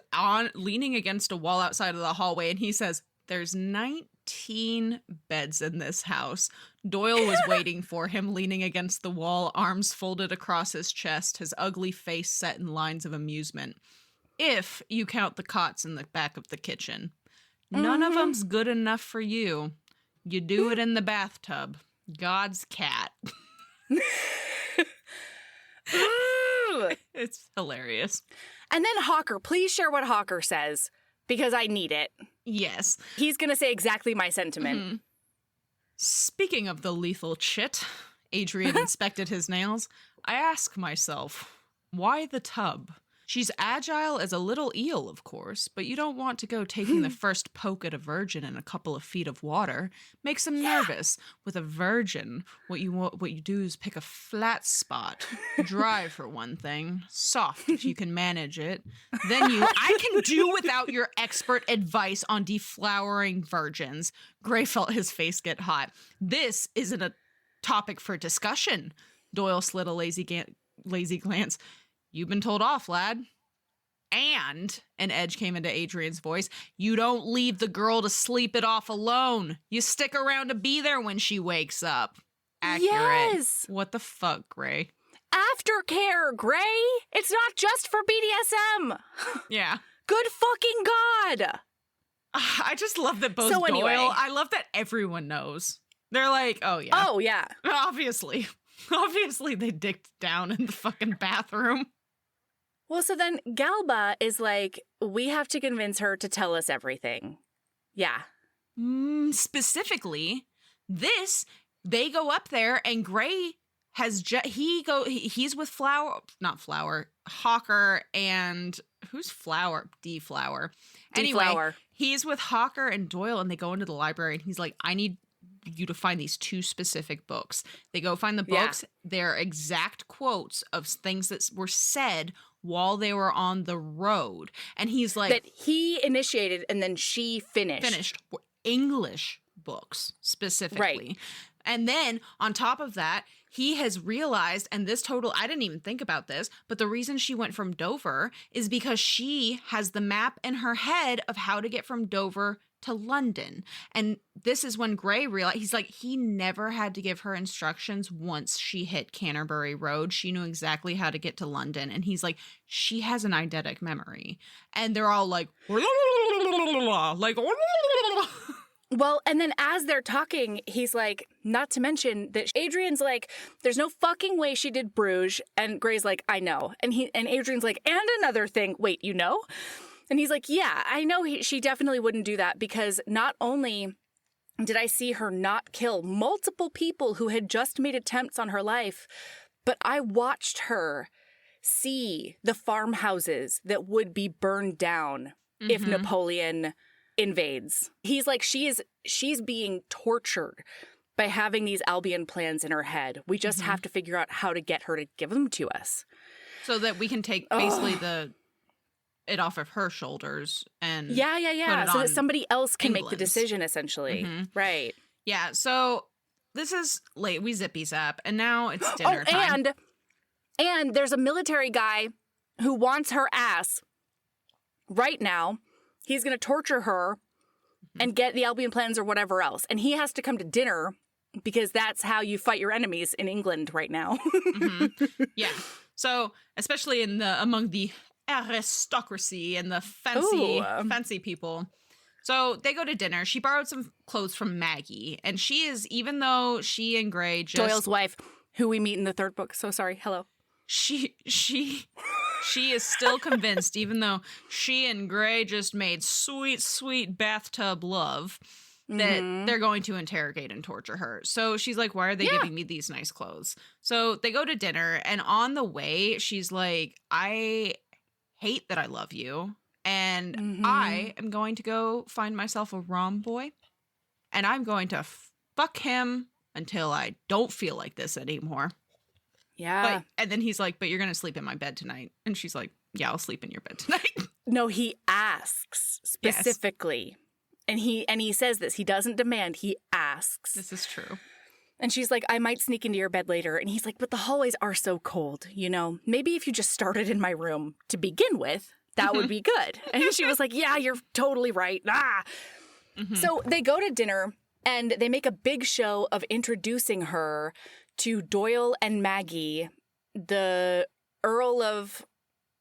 leaning against a wall outside of the hallway, and he says, there's 19 beds in this house. Doyle was waiting for him, leaning against the wall, arms folded across his chest, his ugly face set in lines of amusement. If you count the cots in the back of the kitchen. None of them's good enough for you. You do it in the bathtub. God's cat. It's hilarious. And then Hawker, please share what Hawker says, because I need it. Yes. He's going to say exactly my sentiment. Mm-hmm. Speaking of the lethal chit, Adrian inspected his nails. I ask myself, why the tub? She's agile as a little eel, of course, but you don't want to go taking the first poke at a virgin in a couple of feet of water. Makes them nervous. With a virgin, what you do is pick a flat spot, dry for one thing, soft if you can manage it. Then I can do without your expert advice on deflowering virgins. Gray felt his face get hot. This isn't a topic for discussion. Doyle slid a lazy glance. You've been told off, lad. And an edge came into Adrian's voice. You don't leave the girl to sleep it off alone. You stick around to be there when she wakes up. Accurate. Yes. What the fuck, Gray? Aftercare, Gray. It's not just for BDSM. Yeah. Good fucking God. I just love that both anyway. I love that everyone knows. They're like, oh yeah. Oh yeah. Obviously they dicked down in the fucking bathroom. Well, so then Galba is like, we have to convince her to tell us everything. Yeah. Specifically, they go up there and Gray has he's with Hawker and who's Flower? D-Flower. Anyway, he's with Hawker and Doyle and they go into the library and he's like, I need you to find these two specific books. They go find the books. Yeah. They're exact quotes of things that were said while they were on the road. And he's like... That he initiated and then she finished. English books, specifically. Right. And then, on top of that, he has realized, and I didn't even think about this, but the reason she went from Dover is because she has the map in her head of how to get from Dover to London. And this is when Gray realized, he's like, he never had to give her instructions once she hit Canterbury Road. She knew exactly how to get to London. And he's like, she has an eidetic memory. And they're all like, well, and then as they're talking, he's like, not to mention that Adrian's like, there's no fucking way she did Bruges. And Gray's like, I know. And Adrian's like, and another thing, wait, you know? And he's like, yeah, I know she definitely wouldn't do that because not only did I see her not kill multiple people who had just made attempts on her life, but I watched her see the farmhouses that would be burned down if Napoleon invades. He's like, she's being tortured by having these Albion plans in her head. We just have to figure out how to get her to give them to us. So that we can take basically it off of her shoulders and yeah. So that somebody else can England's. make the decision, essentially. Right. Yeah, so this is late. We zippy zap, and now it's dinner time. And there's a military guy who wants her ass right now. He's going to torture her and get the Albion plans or whatever else. And he has to come to dinner because that's how you fight your enemies in England right now. Yeah. So, especially among the aristocracy and the fancy people. So they go to dinner. She borrowed some clothes from Maggie. And even though she and Gray Doyle's wife, who we meet in the third book. So sorry. Hello. She is still convinced, even though she and Gray just made sweet, sweet bathtub love, that they're going to interrogate and torture her. So she's like, why are they giving me these nice clothes? So they go to dinner, and on the way, she's like, I hate that I love you, and I am going to go find myself a rom boy, and I'm going to fuck him until I don't feel like this anymore. Yeah. And then he's like, but you're going to sleep in my bed tonight. And she's like, yeah, I'll sleep in your bed tonight. No, he asks specifically. Yes. And he says this. He doesn't demand. He asks. This is true. And she's like, I might sneak into your bed later. And he's like, but the hallways are so cold, you know? Maybe if you just started in my room to begin with, that would be good. And she was like, yeah, you're totally right. So they go to dinner and they make a big show of introducing her to Doyle and Maggie, the Earl of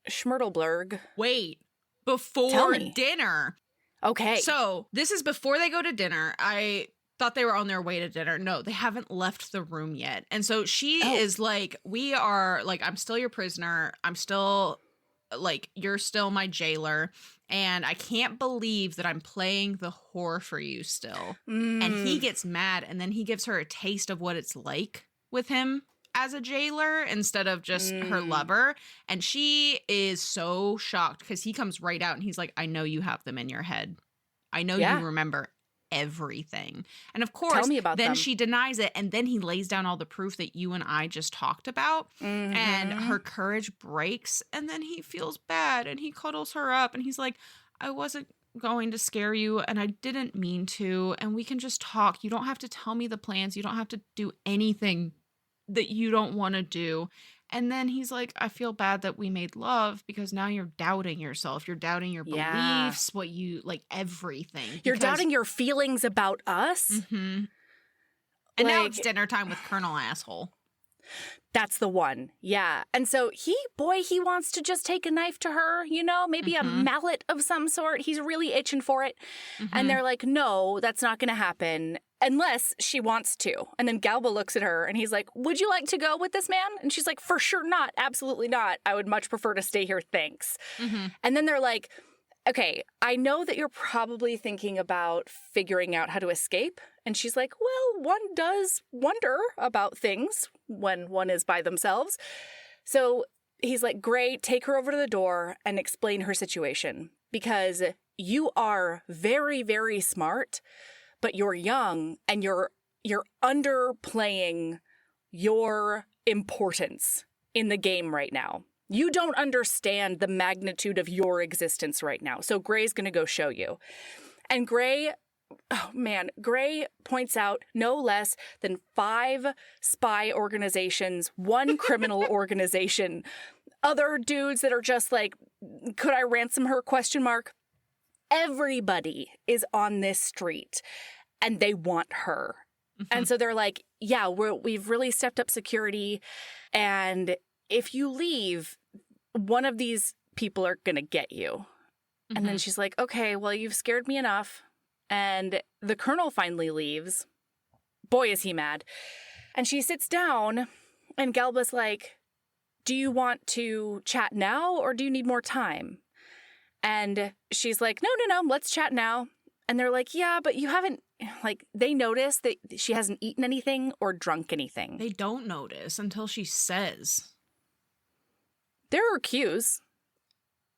Schmurtelblurg. Wait, before dinner. Okay. So this is before they go to dinner. I thought they were on their way to dinner. No, they haven't left the room yet. And so she is like, I'm still your prisoner. I'm still, like, you're still my jailer. And I can't believe that I'm playing the whore for you still. And he gets mad. And then he gives her a taste of what it's like with him as a jailer instead of just her lover. And she is so shocked because he comes right out and he's like, I know you have them in your head. I know you remember everything. And of course, tell me about then them. she denies it. And then he lays down all the proof that you and I just talked about. And her courage breaks. And then he feels bad and he cuddles her up and he's like, I wasn't going to scare you and I didn't mean to, and we can just talk. You don't have to tell me the plans. You don't have to do anything that you don't want to do. And then he's like, I feel bad that we made love because now you're doubting yourself. You're doubting your beliefs, what you like, everything. You're doubting your feelings about us. And now it's dinner time with Colonel Asshole. That's the one. Yeah. And so he wants to just take a knife to her, you know, maybe a mallet of some sort. He's really itching for it. And they're like, no, that's not going to happen unless she wants to. And then Galba looks at her and he's like, would you like to go with this man? And she's like, for sure not. Absolutely not. I would much prefer to stay here. Thanks. And then they're like, okay, I know that you're probably thinking about figuring out how to escape. And she's like, well, one does wonder about things when one is by themselves. So he's like, great, take her over to the door and explain her situation. Because you are very, very smart, but you're young and you're underplaying your importance in the game right now. You don't understand the magnitude of your existence right now. So Gray's going to go show you. And Gray points out no less than 5 spy organizations, 1 criminal organization, other dudes that are just like, could I ransom her? ? Everybody is on this street and they want her. And so they're like, yeah, we've really stepped up security. And if you leave, one of these people are going to get you. And then she's like, okay, well, you've scared me enough. And the colonel finally leaves. Boy, is he mad. And she sits down and Galba's like, do you want to chat now or do you need more time? And she's like, no, let's chat now. And they're like, yeah, but you haven't, like, they notice that she hasn't eaten anything or drunk anything. They don't notice until she says. There are cues.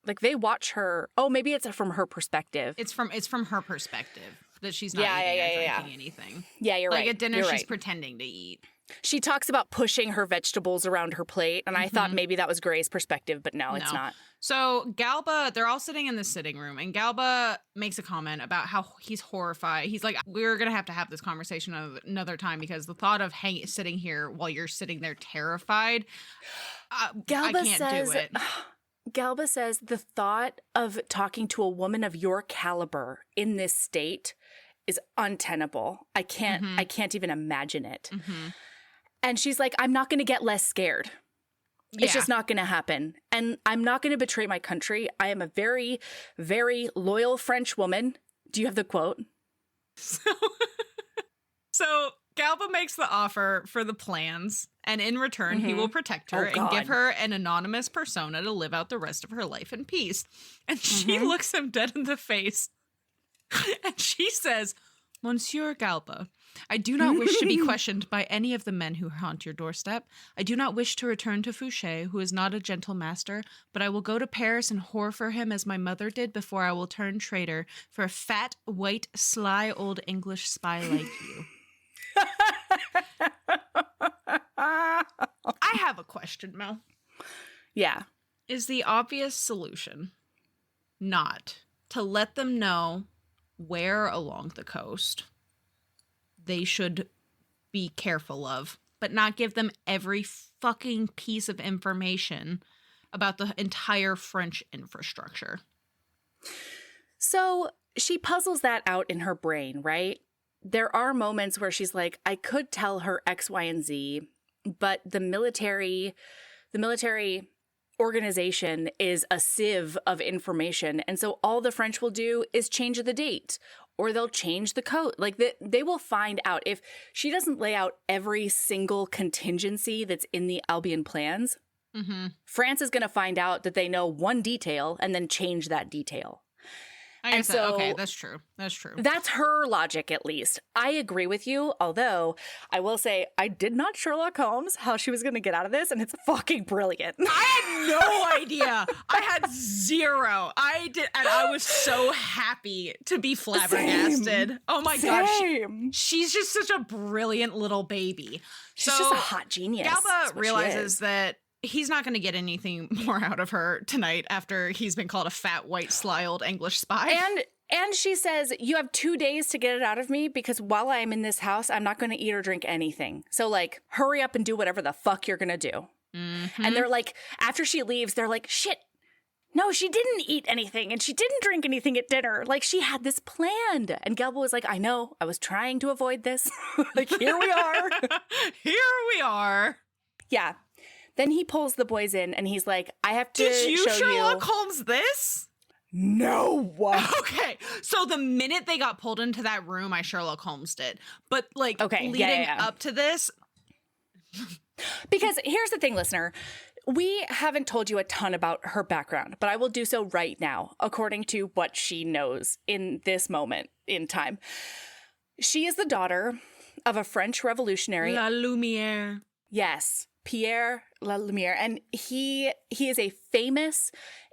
Like, they watch her. Oh, maybe it's from her perspective. It's from her perspective that she's not eating or drinking anything. Yeah, you're right. Like at dinner, she's pretending to eat. She talks about pushing her vegetables around her plate, and I thought maybe that was Gray's perspective, but no, it's not. So Galba, they're all sitting in the sitting room, and Galba makes a comment about how he's horrified. He's like, we're going to have this conversation another time because the thought of sitting here while you're sitting there terrified, I can't do it. Galba says the thought of talking to a woman of your caliber in this state is untenable. I can't even imagine it. And she's like, I'm not going to get less scared. It's just not going to happen. And I'm not going to betray my country. I am a very, very loyal French woman. Do you have the quote? So Galba makes the offer for the plans, and in return, he will protect her and give her an anonymous persona to live out the rest of her life in peace. And she looks him dead in the face, and she says, Monsieur Galba, I do not wish to be questioned by any of the men who haunt your doorstep. I do not wish to return to Fouché, who is not a gentle master, but I will go to Paris and whore for him as my mother did before I will turn traitor for a fat, white, sly old English spy like you. I have a question, Mel. Yeah. Is the obvious solution not to let them know where along the coast they should be careful of, but not give them every fucking piece of information about the entire French infrastructure? So she puzzles that out in her brain, right? There are moments where she's like, I could tell her X, Y, and Z, but the military organization is a sieve of information. And so all the French will do is change the date, or they'll change the code. Like they will find out. If she doesn't lay out every single contingency that's in the Albion plans, France is going to find out that they know one detail and then change that detail. And so, okay, that's true. That's true. That's her logic, at least. I agree with you, although I will say I did not Sherlock Holmes how she was going to get out of this, and it's fucking brilliant. I had no idea. I had zero. I did, and I was so happy to be flabbergasted. Same. Oh my gosh, she's just such a brilliant little baby. She's just a hot genius. Galba realizes that he's not going to get anything more out of her tonight after he's been called a fat, white, sly old English spy. And she says, you have 2 days to get it out of me because while I am in this house, I'm not going to eat or drink anything. So, like, hurry up and do whatever the fuck you're going to do. Mm-hmm. And they're like, after she leaves, they're like, shit, no, she didn't eat anything and she didn't drink anything at dinner. Like, she had this planned. And Galba was like, I know, I was trying to avoid this. Like, here we are. Here we are. Yeah. Then he pulls the boys in and he's like, I have to show you. Did you Sherlock Holmes this? No. Okay. So the minute they got pulled into that room, I Sherlock Holmes did. But like leading up to this. Because here's the thing, listener. We haven't told you a ton about her background, but I will do so right now, according to what she knows in this moment in time. She is the daughter of a French revolutionary. La Lumière. Yes. Pierre La Lumière, and he is a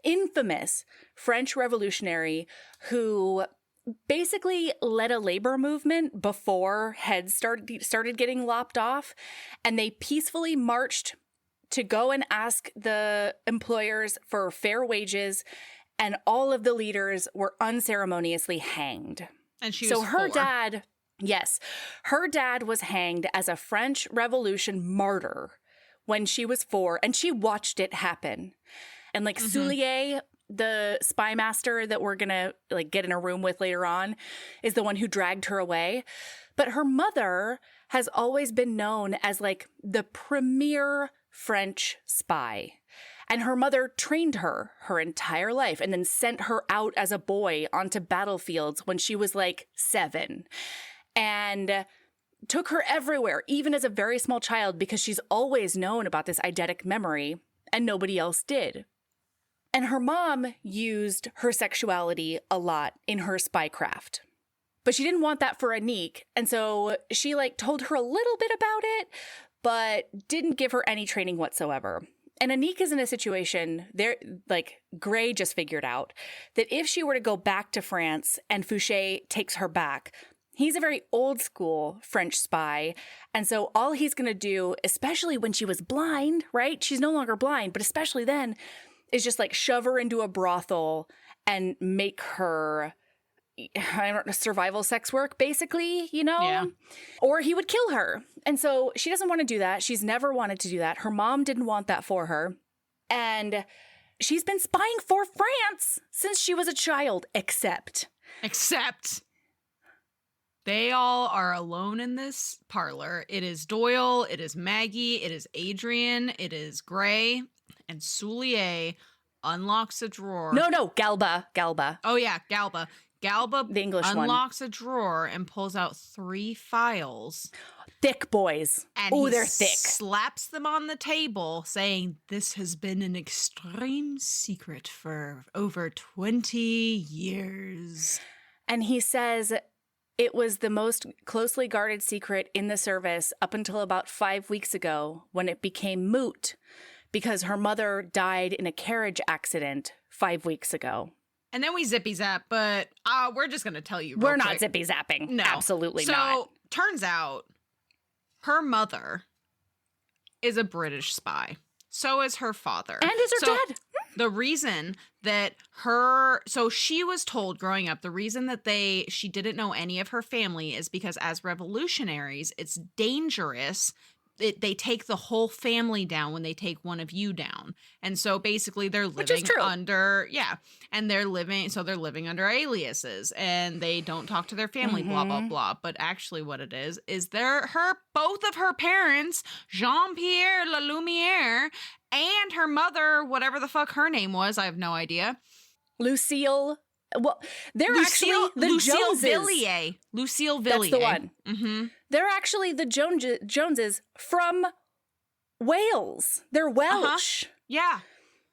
infamous French revolutionary who basically led a labor movement before heads started getting lopped off, and they peacefully marched to go and ask the employers for fair wages, and all of the leaders were unceremoniously hanged. And she was her dad, yes, her dad was hanged as a French Revolution martyr when she was 4, and she watched it happen. And like Soulier, the spymaster that we're gonna like get in a room with later on, is the one who dragged her away. But her mother has always been known as like the premier French spy. And her mother trained her entire life and then sent her out as a boy onto battlefields when she was like 7. And took her everywhere, even as a very small child, because she's always known about this eidetic memory and nobody else did. And her mom used her sexuality a lot in her spycraft. But she didn't want that for Anique, and so she like told her a little bit about it, but didn't give her any training whatsoever. And Anique is in a situation there, like Gray just figured out, that if she were to go back to France and Fouché takes her back, he's a very old school French spy. And so all he's going to do, especially when she was blind, right? She's no longer blind, but especially then, is just like shove her into a brothel and make her, I don't know, survival sex work, basically, you know? Yeah. Or he would kill her. And so she doesn't want to do that. She's never wanted to do that. Her mom didn't want that for her. And she's been spying for France since she was a child, except they all are alone in this parlor. It is Doyle, it is Maggie, it is Adrian, it is Gray, and Soulier unlocks a drawer. No, Galba. Oh yeah, Galba. Galba the English unlocks a drawer and pulls out 3 files. Thick boys. And they're thick. Slaps them on the table, saying, "This has been an extreme secret for over 20 years." And he says it was the most closely guarded secret in the service up until about 5 weeks ago when it became moot because her mother died in a carriage accident 5 weeks ago. And then we zippy zap, but we're just going to tell you real We're quick. not zippy zapping. No. Absolutely not. So, turns out her mother is a British spy. So is her father. And is her dad. The reason that so she was told growing up, the reason that she didn't know any of her family is because as revolutionaries, it's dangerous. They take the whole family down when they take one of you down. And so basically they're living under, and they're living under aliases and they don't talk to their family, blah, blah, blah. But actually what it is both of her parents, Jean-Pierre La Lumière and her mother, whatever the fuck her name was, I have no idea. Lucille. Well, they're actually the Joneses. Lucille Villiers. That's the one. Mm-hmm. They're actually the Joneses from Wales. They're Welsh. Yeah.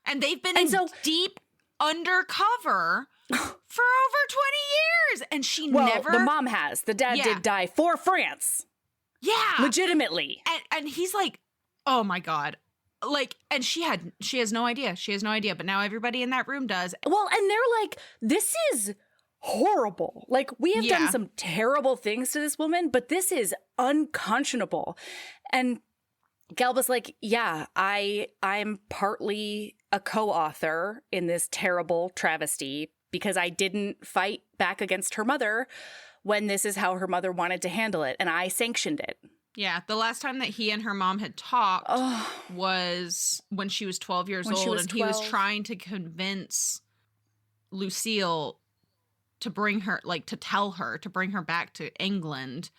And they've been deep undercover for over 20 years. And she never... the mom has. The dad did die for France. Yeah. Legitimately. And he's like, oh my God. Like, and she has no idea. She has no idea. But now everybody in that room does. Well, and they're like, this is horrible. Like, we have done some terrible things to this woman, but this is unconscionable. And Galba's like, yeah, I'm partly a co-author in this terrible travesty because I didn't fight back against her mother when this is how her mother wanted to handle it, and I sanctioned it. Yeah, the last time that he and her mom had talked was when she was 12 years old, and he was trying to convince Lucille to bring her, like, to tell her, to bring her back to England,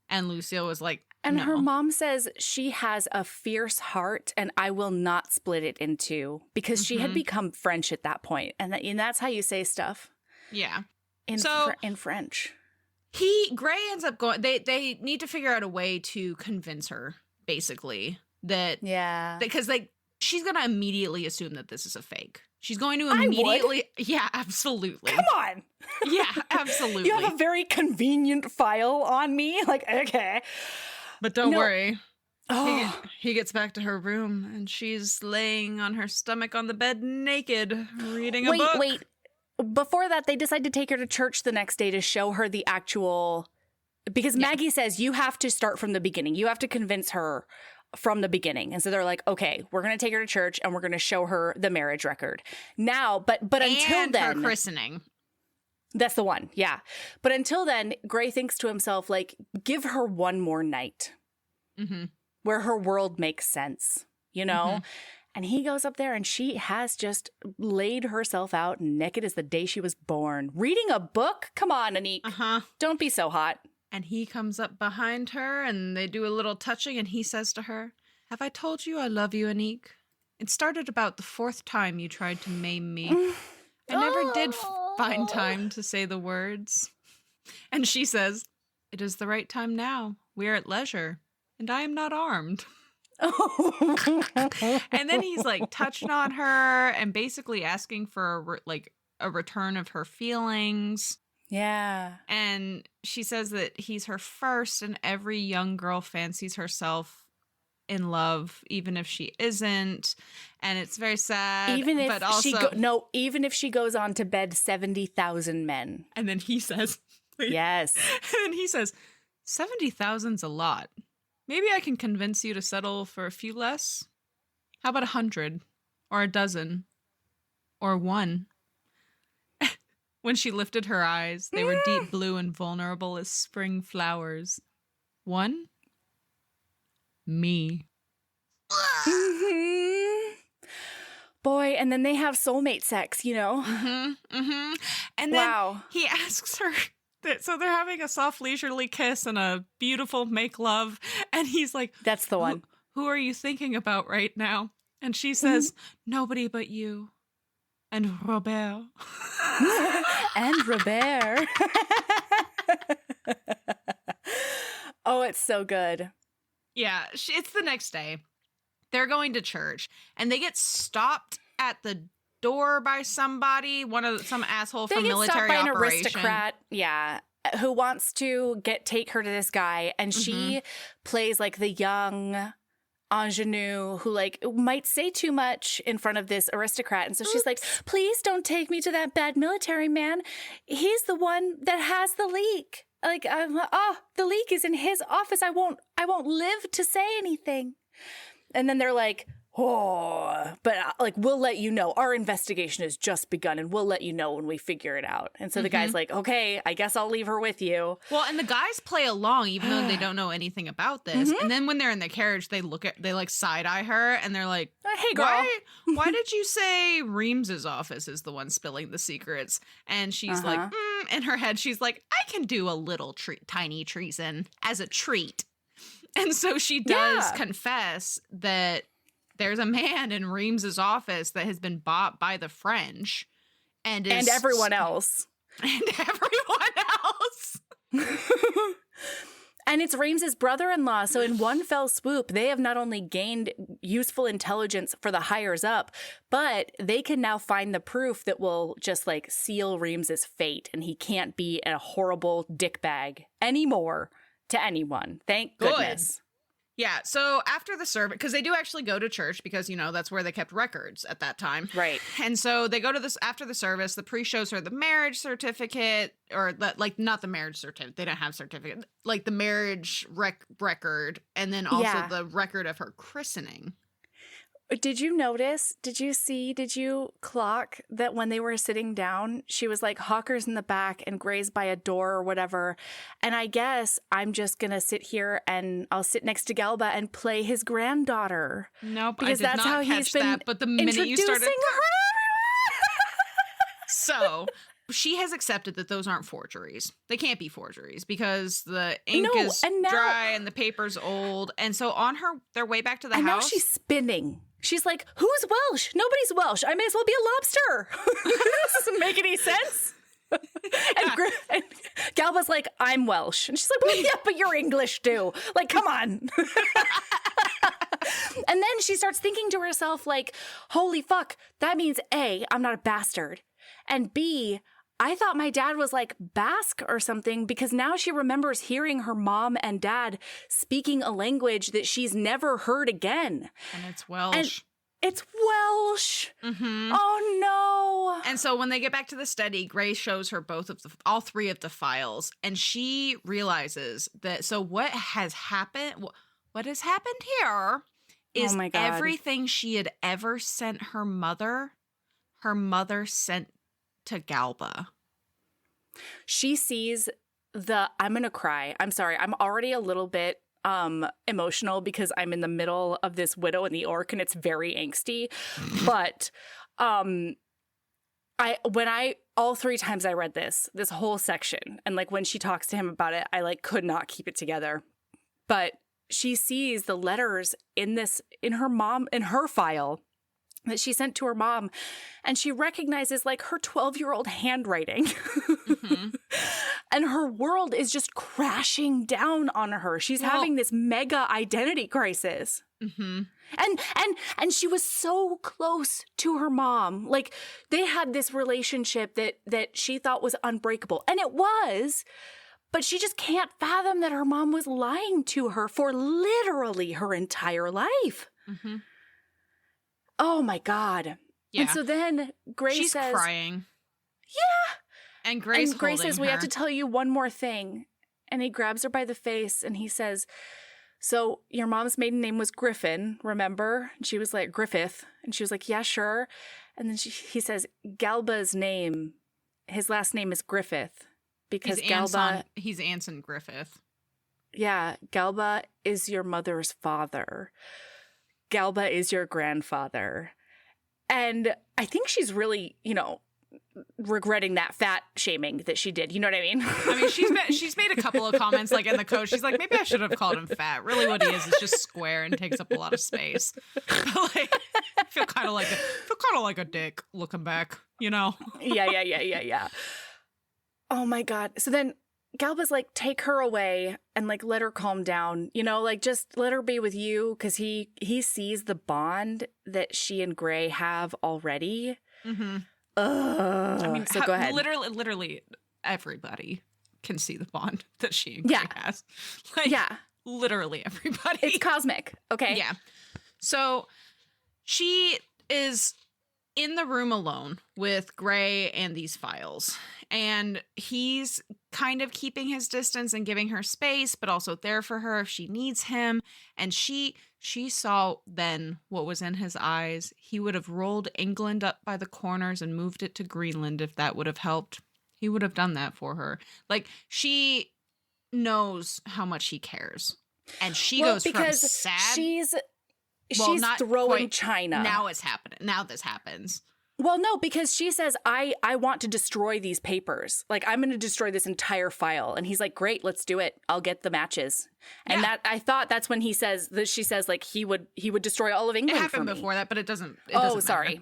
and Lucille was like, and no. her mom says she has a fierce heart and I will not split it in two, because she had become French at that point. And that's how you say stuff. Yeah. In French. Gray ends up going, they need to figure out a way to convince her, basically, that, because like, she's going to immediately assume that this is a fake. She's going to immediately, yeah, absolutely. Come on. Yeah, absolutely. You have a very convenient file on me. Like, okay. But don't worry. He gets back to her room and she's laying on her stomach on the bed naked, reading a book. Wait. Before that, they decide to take her to church the next day to show her the actual... Because Maggie says, you have to start from the beginning. You have to convince her from the beginning. And so they're like, okay, we're going to take her to church and we're going to show her the marriage record. Now, but until then... her christening. That's the one, yeah. But until then, Gray thinks to himself, like, give her one more night where her world makes sense, you know? And he goes up there and she has just laid herself out naked as the day she was born. Reading a book? Come on, Anique. Don't be so hot. And he comes up behind her and they do a little touching and he says to her, have I told you I love you, Anique? It started about the 4th time you tried to maim me. I never did find time to say the words. And she says, it is the right time now. We are at leisure, and I am not armed. And then he's like touching on her and basically asking for a return of her feelings. Yeah. And she says that he's her first, and every young girl fancies herself in love, even if she isn't, and it's very sad. Even if but also, even if she goes on to bed 70,000 men. And then he says, yes. And then he says, 70,000's a lot. Maybe I can convince you to settle for a few less. How about 100, or a dozen, or 1? When she lifted her eyes, they were deep blue and vulnerable as spring flowers. 1. Me. Boy, and then they have soulmate sex, you know? And then he asks her, so they're having a soft leisurely kiss and a beautiful make love, and he's like, that's the one. Who are you thinking about right now? And she says, nobody but you. And Robert. And Robert. Oh, it's so good. Yeah, it's the next day. They're going to church, and they get stopped at the door by somebody, some asshole from military operation. They get stopped by an aristocrat, yeah, who wants to take her to this guy, and she plays like the young ingenue who like might say too much in front of this aristocrat, and so she's like, please don't take me to that bad military man. He's the one that has the leak. Like, the leak is in his office. I won't live to say anything. And then they're like, but like, we'll let you know. Our investigation has just begun, and we'll let you know when we figure it out. And so the guy's like, okay, I guess I'll leave her with you. Well, and the guys play along, even though they don't know anything about this. And then when they're in the carriage, they like side eye her, and they're like, hey, girl, why did you say Reams's office is the one spilling the secrets? And she's like, in her head, she's like, I can do a little tiny treason as a treat. And so she does confess that there's a man in Reams's office that has been bought by the French and everyone else. And everyone else. And it's Rams's brother-in-law. So in one fell swoop, they have not only gained useful intelligence for the hires up, but they can now find the proof that will just like seal Rams's fate. And he can't be a horrible dickbag anymore to anyone. Thank goodness. Yeah, so after the service, because they do actually go to church because, that's where they kept records at that time. Right. And so they go to this after the service, the priest shows her the marriage certificate, or not the marriage certificate, they don't have certificate, like the marriage record, and then also the record of her christening. Did you notice, did you clock that when they were sitting down, she was like, Hawker's in the back and Gray's by a door or whatever. And I guess I'm just going to sit here and I'll sit next to Galba and play his granddaughter. Nope, because I did not catch that. But the minute you started. Her. So she has accepted that those aren't forgeries. They can't be forgeries because the ink is dry and the paper's old. And so on their way back to the house. And now she's spinning. She's like, who's Welsh? Nobody's Welsh. I may as well be a lobster. This doesn't make any sense. And Galba's like, I'm Welsh. And she's like, well, yeah, but you're English too. Like, come on. And then she starts thinking to herself, like, holy fuck, that means A, I'm not a bastard. And B, I thought my dad was like Basque or something, because now she remembers hearing her mom and dad speaking a language that she's never heard again. And it's Welsh. And it's Welsh. Mm-hmm. Oh, no. And so when they get back to the study, Gray shows her all three of the files, and she realizes that, so what has happened here is everything she had ever sent her mother sent to Galba. She sees I'm going to cry. I'm sorry. I'm already a little bit emotional because I'm in the middle of this Widow and the Orc and it's very angsty. But all three times I read this whole section, and like when she talks to him about it, I like could not keep it together. But she sees the letters in her file that she sent to her mom, and she recognizes like her 12-year-old handwriting. Mm-hmm. And her world is just crashing down on her. She's having this mega identity crisis. Mm-hmm. And she was so close to her mom. Like they had this relationship that she thought was unbreakable, and it was. But she just can't fathom that her mom was lying to her for literally her entire life. Mm-hmm. Oh, my God. Yeah. And so then Gray says... She's crying. Yeah. And Gray says, we have to tell you one more thing. And he grabs her by the face and he says, so your mom's maiden name was Griffin, remember? And she was like, Griffith. And she was like, yeah, sure. And then he says, Galba's name, his last name is Griffith. Because he's Anson Griffith. Yeah, Galba is your mother's father. Galba is your grandfather. And I think she's really, regretting that fat shaming that she did. You know what I mean? I mean, she's made a couple of comments like in the coach. She's like, maybe I should have called him fat. Really what he is just square and takes up a lot of space. Like, I feel kind of like a dick looking back, Yeah. Oh my God. So then Galba's like, take her away and like let her calm down, like just let her be with you, because he sees the bond that she and Gray have already. Mm-hmm. I mean, so go ahead. Literally everybody can see the bond that she and Gray has. Like, literally everybody. It's cosmic. Okay. Yeah. So she is in the room alone with Gray and these files. And he's kind of keeping his distance and giving her space, but also there for her if she needs him. And she saw then what was in his eyes. He would have rolled England up by the corners and moved it to Greenland if that would have helped. He would have done that for her. Like, she knows how much he cares. And she goes from sad. She's throwing China. Now it's happening. Now this happens. Well, no, because she says, I want to destroy these papers. Like, I'm going to destroy this entire file. And he's like, great, let's do it. I'll get the matches. And I thought that's when she says like he would destroy all of England. It happened for me. before that, but it doesn't. Sorry.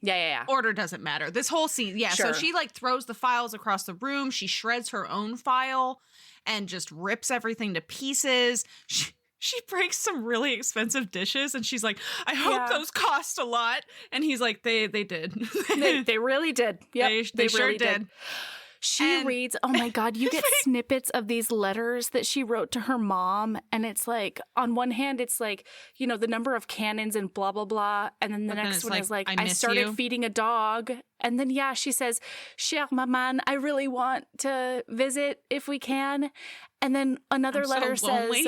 Yeah. Order doesn't matter. This whole scene. Yeah. Sure. So she like throws the files across the room. She shreds her own file. and just rips everything to pieces. She breaks some really expensive dishes, and she's like, I hope those cost a lot. And he's like, they did. They really did. Yep, they sure really did. She reads, oh my God, you get snippets of these letters that she wrote to her mom. And it's like, on one hand, it's like, you know, the number of cannons and blah, blah, blah. And then the next one is like, I started feeding a dog. And then, she says, Chère maman, I really want to visit if we can. And then another letter says,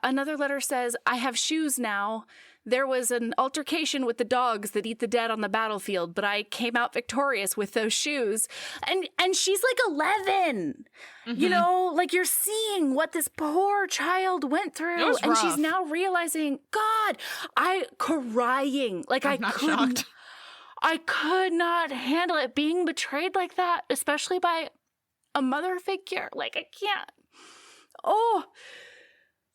another letter says, I have shoes now. There was an altercation with the dogs that eat the dead on the battlefield, but I came out victorious with those shoes. And she's like 11. You know, like you're seeing what this poor child went through. And she's now realizing, God, crying. Like I could not handle it being betrayed like that, especially by a mother figure. Like I can't. Oh.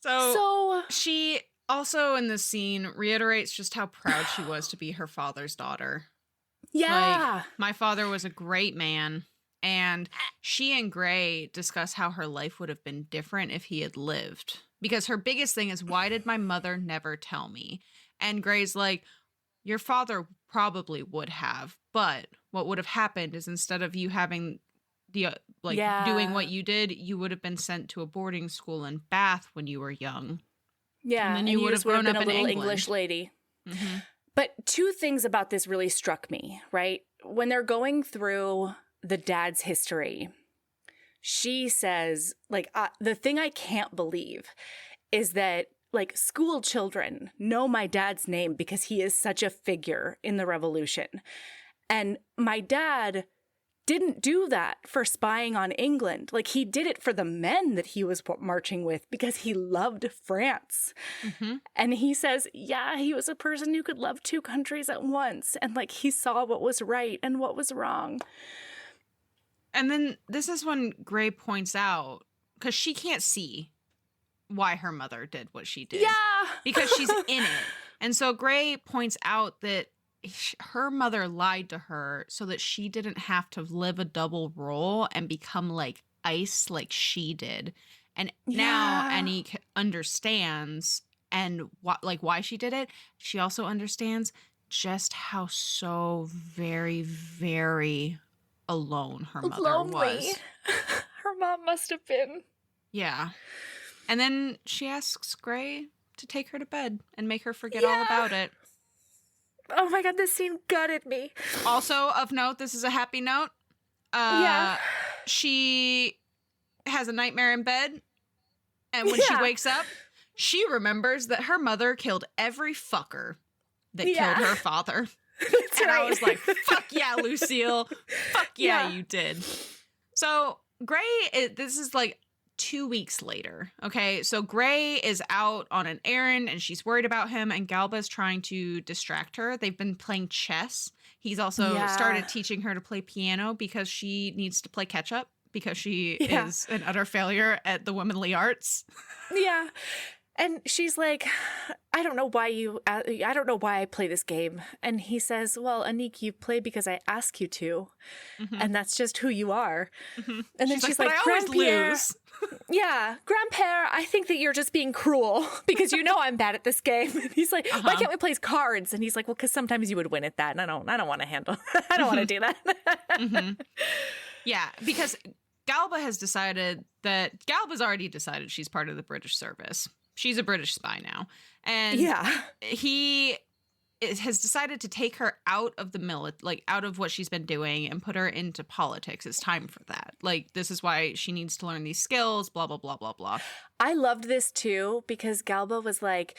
So she also in this scene reiterates just how proud she was to be her father's daughter. Yeah. Like, my father was a great man. And she and Gray discuss how her life would have been different if he had lived. Because her biggest thing is, why did my mother never tell me? And Gray's like, your father probably would have. But what would have happened is instead of you having doing what you did, you would have been sent to a boarding school in Bath when you were young. Yeah, and then you would have grown up in England. English lady. But two things about this really struck me, right? When they're going through the dad's history, she says, like, the thing I can't believe is that, like, school children know my dad's name because he is such a figure in the revolution. And my dad didn't do that for spying on England. Like, he did it for the men that he was marching with because he loved France. And he says, he was a person who could love two countries at once. And, like, he saw what was right and what was wrong. And then this is when Gray points out, because she can't see why her mother did what she did. Yeah. Because she's in it. And so Gray points out that her mother lied to her so that she didn't have to live a double role and become like ice like she did. And now Annie understands and why she did it. She also understands just how so very, very alone her mother was. Her mom must have been. Yeah. And then she asks Gray to take her to bed and make her forget all about it. Oh my God, this scene gutted me. Also, of note, this is a happy note. She has a nightmare in bed, and when she wakes up, she remembers that her mother killed every fucker that killed her father. That's and right. I was like, fuck yeah, Lucille. Fuck yeah, you did. So Gray, this is like 2 weeks later, okay? So Gray is out on an errand and she's worried about him, and Galba's trying to distract her. They've been playing chess. He's also started teaching her to play piano because she needs to play catch up because she is an utter failure at the womanly arts. Yeah. And she's like, I don't know why I play this game. And he says, well, Anik, you play because I ask you to. And that's just who you are. And then she's like, I always lose. Yeah, Grandpère, I think that you're just being cruel because you know I'm bad at this game. And he's like, why can't we play cards? And he's like, well, because sometimes you would win at that, and I don't want to handle. I don't want to do that. Yeah, because Galba's already decided she's part of the British service. She's a British spy now, and he has decided to take her out of the out of what she's been doing and put her into politics. It's time for that. Like, this is why she needs to learn these skills, blah, blah, blah, blah, blah. I loved this too, because Galba was like,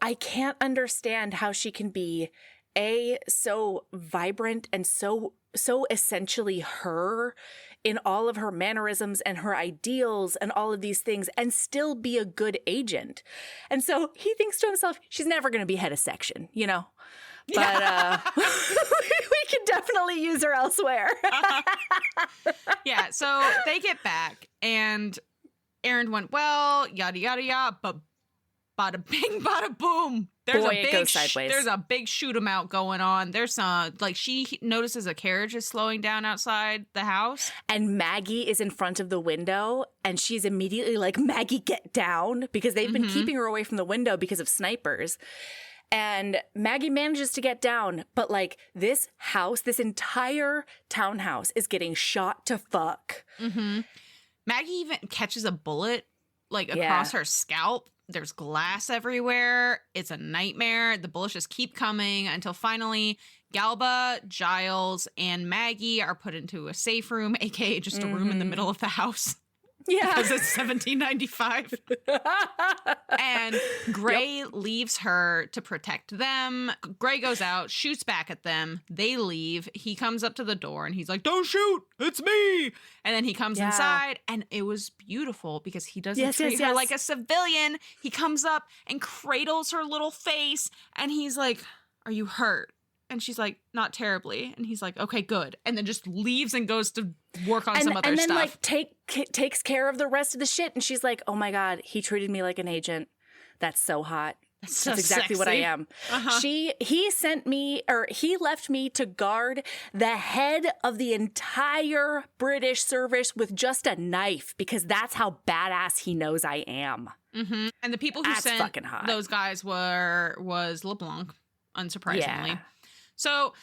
I can't understand how she can be so vibrant and so essentially her in all of her mannerisms and her ideals and all of these things and still be a good agent. And so he thinks to himself, she's never going to be head of section, you know? But we can definitely use her elsewhere. Yeah, so they get back and errand went well, yada, yada, yada. But bada bing, bada boom. There's Boy, it goes sideways. There's a big shoot 'em out going on. There's like she notices a carriage is slowing down outside the house. And Maggie is in front of the window and she's immediately like, Maggie, get down, because they've been keeping her away from the window because of snipers. And Maggie manages to get down, but like this house, this entire townhouse is getting shot to fuck. Maggie even catches a bullet like across her scalp. There's glass everywhere. It's a nightmare. The bullets just keep coming until finally Galba, Giles, and Maggie are put into a safe room, aka just a room in the middle of the house. Yeah. Because it's 1795. And Gray leaves her to protect them. Gray goes out, shoots back at them. They leave. He comes up to the door and he's like, "Don't shoot. It's me." And then he comes inside, and it was beautiful because he doesn't treat her like a civilian. He comes up and cradles her little face, and he's like, "Are you hurt?" And she's like, "Not terribly." And he's like, "Okay, good." And then just leaves and goes to work on some other stuff. And then like takes care of the rest of the shit. And she's like, "Oh my God, he treated me like an agent. That's so hot. That's exactly what I am." He left me to guard the head of the entire British service with just a knife because that's how badass he knows I am. And the people who sent those guys was LeBlanc, unsurprisingly. Yeah. So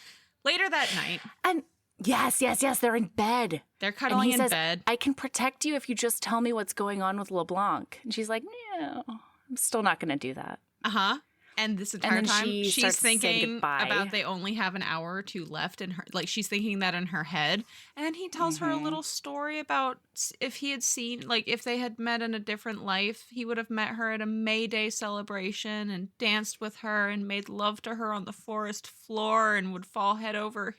later that night. And yes, they're in bed. They're cuddling in says, bed. "I can protect you if you just tell me what's going on with LeBlanc." And she's like, "No, I'm still not going to do that." And this entire time, she's thinking goodbye. about they only have an hour or two left in her. Like, she's thinking that in her head. And then he tells her a little story about if he had seen, like, if they had met in a different life, he would have met her at a May Day celebration and danced with her and made love to her on the forest floor and would fall head over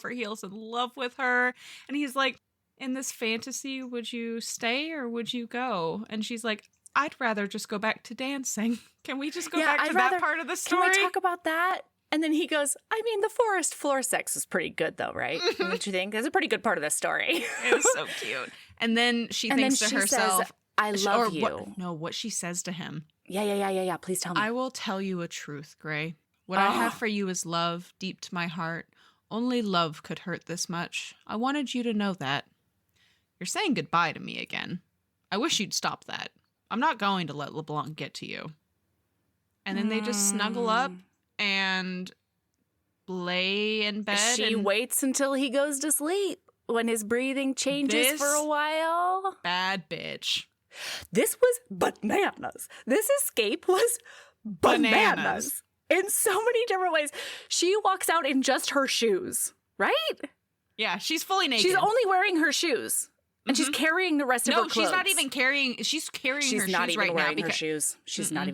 heels in love with her. And he's like, "In this fantasy, would you stay or would you go?" And she's like, "I'd rather just go back to dancing. Can we just go back to that part of the story? Can we talk about that?" And then he goes, "I mean, the forest floor sex is pretty good though, right? Don't you think? That's a pretty good part of this story." It was so cute. And then she thinks to herself, says, "I love you." What she says to him. Yeah. Please tell me. "I will tell you a truth, Gray. What I have for you is love deep to my heart. Only love could hurt this much. I wanted you to know that. You're saying goodbye to me again. I wish you'd stop that. I'm not going to let LeBlanc get to you." And then they just snuggle up and lay in bed. She waits until he goes to sleep when his breathing changes for a while. Bad bitch. This was bananas. This escape was bananas. In so many different ways. She walks out in just her shoes, right? Yeah, she's fully naked. She's only wearing her shoes. And she's carrying the rest of her clothes. No, she's not even carrying. She's carrying her shoes right now. She's not even wearing her shoes. She's not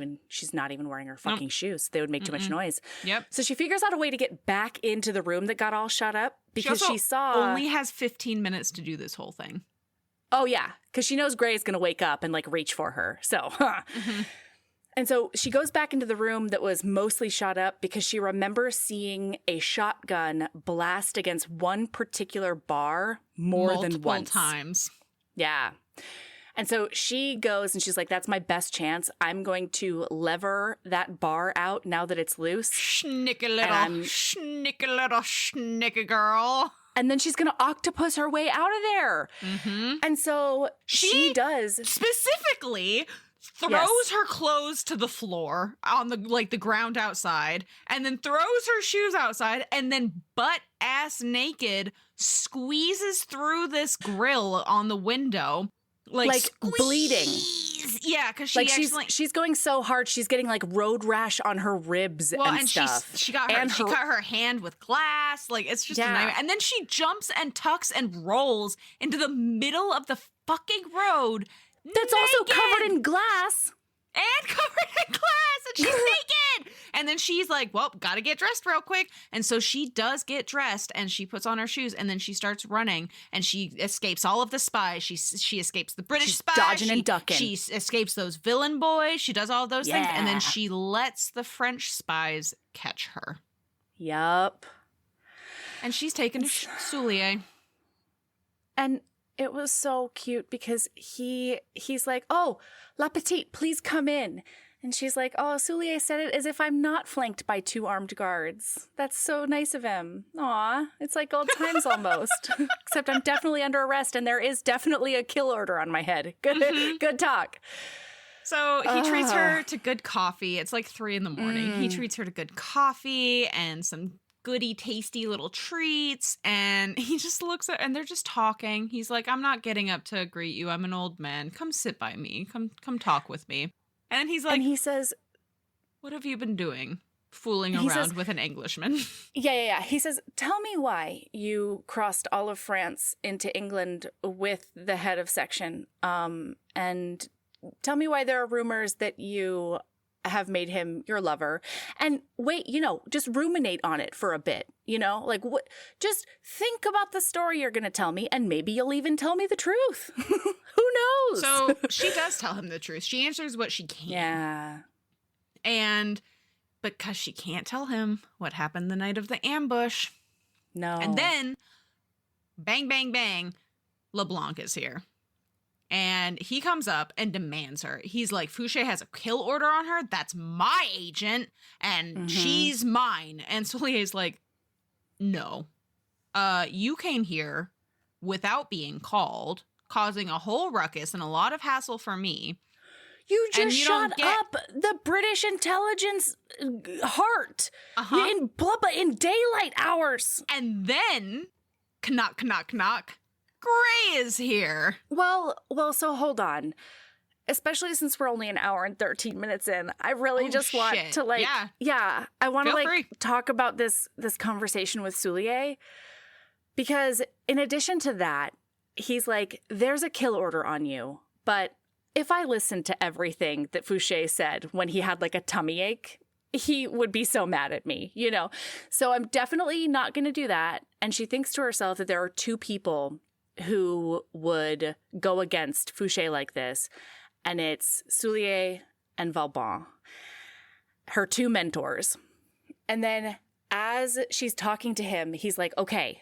even wearing her fucking shoes. They would make too much noise. Yep. So she figures out a way to get back into the room that got all shut up because she saw only has 15 minutes to do this whole thing. Oh yeah, because she knows Gray's going to wake up and like reach for her. So. And so she goes back into the room that was mostly shot up because she remembers seeing a shotgun blast against one particular bar more than once. Multiple times. Yeah. And so she goes and she's like, "That's my best chance. I'm going to lever that bar out now that it's loose. Snicky little girl." And then she's going to octopus her way out of there. And so she does. Specifically throws her clothes to the floor on the ground outside, and then throws her shoes outside, and then butt ass naked squeezes through this grill on the window, like bleeding. Yeah, because she's going so hard, she's getting like road rash on her ribs and stuff. She cut her hand with glass. Like, it's just a nightmare. And then she jumps and tucks and rolls into the middle of the fucking road. That's also covered in glass. And covered in glass. And she's naked. And then she's like, "Well, gotta get dressed real quick." And so she does get dressed and she puts on her shoes and then she starts running and she escapes all of the spies. She escapes the British spies. Dodging and ducking. She escapes those villain boys. She does all of those things. And then she lets the French spies catch her. Yup. And she's taken to Soulier. And it was so cute because he's like, "Oh, La Petite, please come in." And she's like, oh, Soulier said it as if I'm not flanked by 2 armed guards. That's so nice of him. Aw, it's like old times almost. Except I'm definitely under arrest and there is definitely a kill order on my head. Good talk. So he treats her to good coffee. It's like 3 a.m. He treats her to good coffee and some goody, tasty little treats. And he just looks at, and they're just talking. He's like, I'm not getting up to greet you. I'm an old man. Come sit by me. Come talk with me. And then he's like, and he says, what have you been doing? Fooling around with an Englishman. Yeah. He says, tell me why you crossed all of France into England with the head of section. And tell me why there are rumors that you have made him your lover. And wait, just ruminate on it for a bit, like what? Just think about the story you're going to tell me, and maybe you'll even tell me the truth. Who knows? So she does tell him the truth. She answers what she can. Yeah. And because she can't tell him what happened the night of the ambush. No. And then, bang, bang, bang, LeBlanc is here. And he comes up and demands her. He's like, Fouché has a kill order on her. That's my agent. And she's mine. And Soulier's like, no. You came here without being called, causing a whole ruckus and a lot of hassle for me. You just shot up the British intelligence heart in daylight hours. And then, knock, knock, knock. Gray is here. Well, so hold on. Especially since we're only an hour and 13 minutes in, I really want to I want to talk about this conversation with Soulier, because in addition to that, he's like, there's a kill order on you, but if I listened to everything that Fouché said when he had like a tummy ache, he would be so mad at me, So I'm definitely not going to do that. And she thinks to herself that there are 2 people who would go against Fouché like this, and it's Soulier and Valbon, her 2 mentors. And then as she's talking to him, he's like, okay,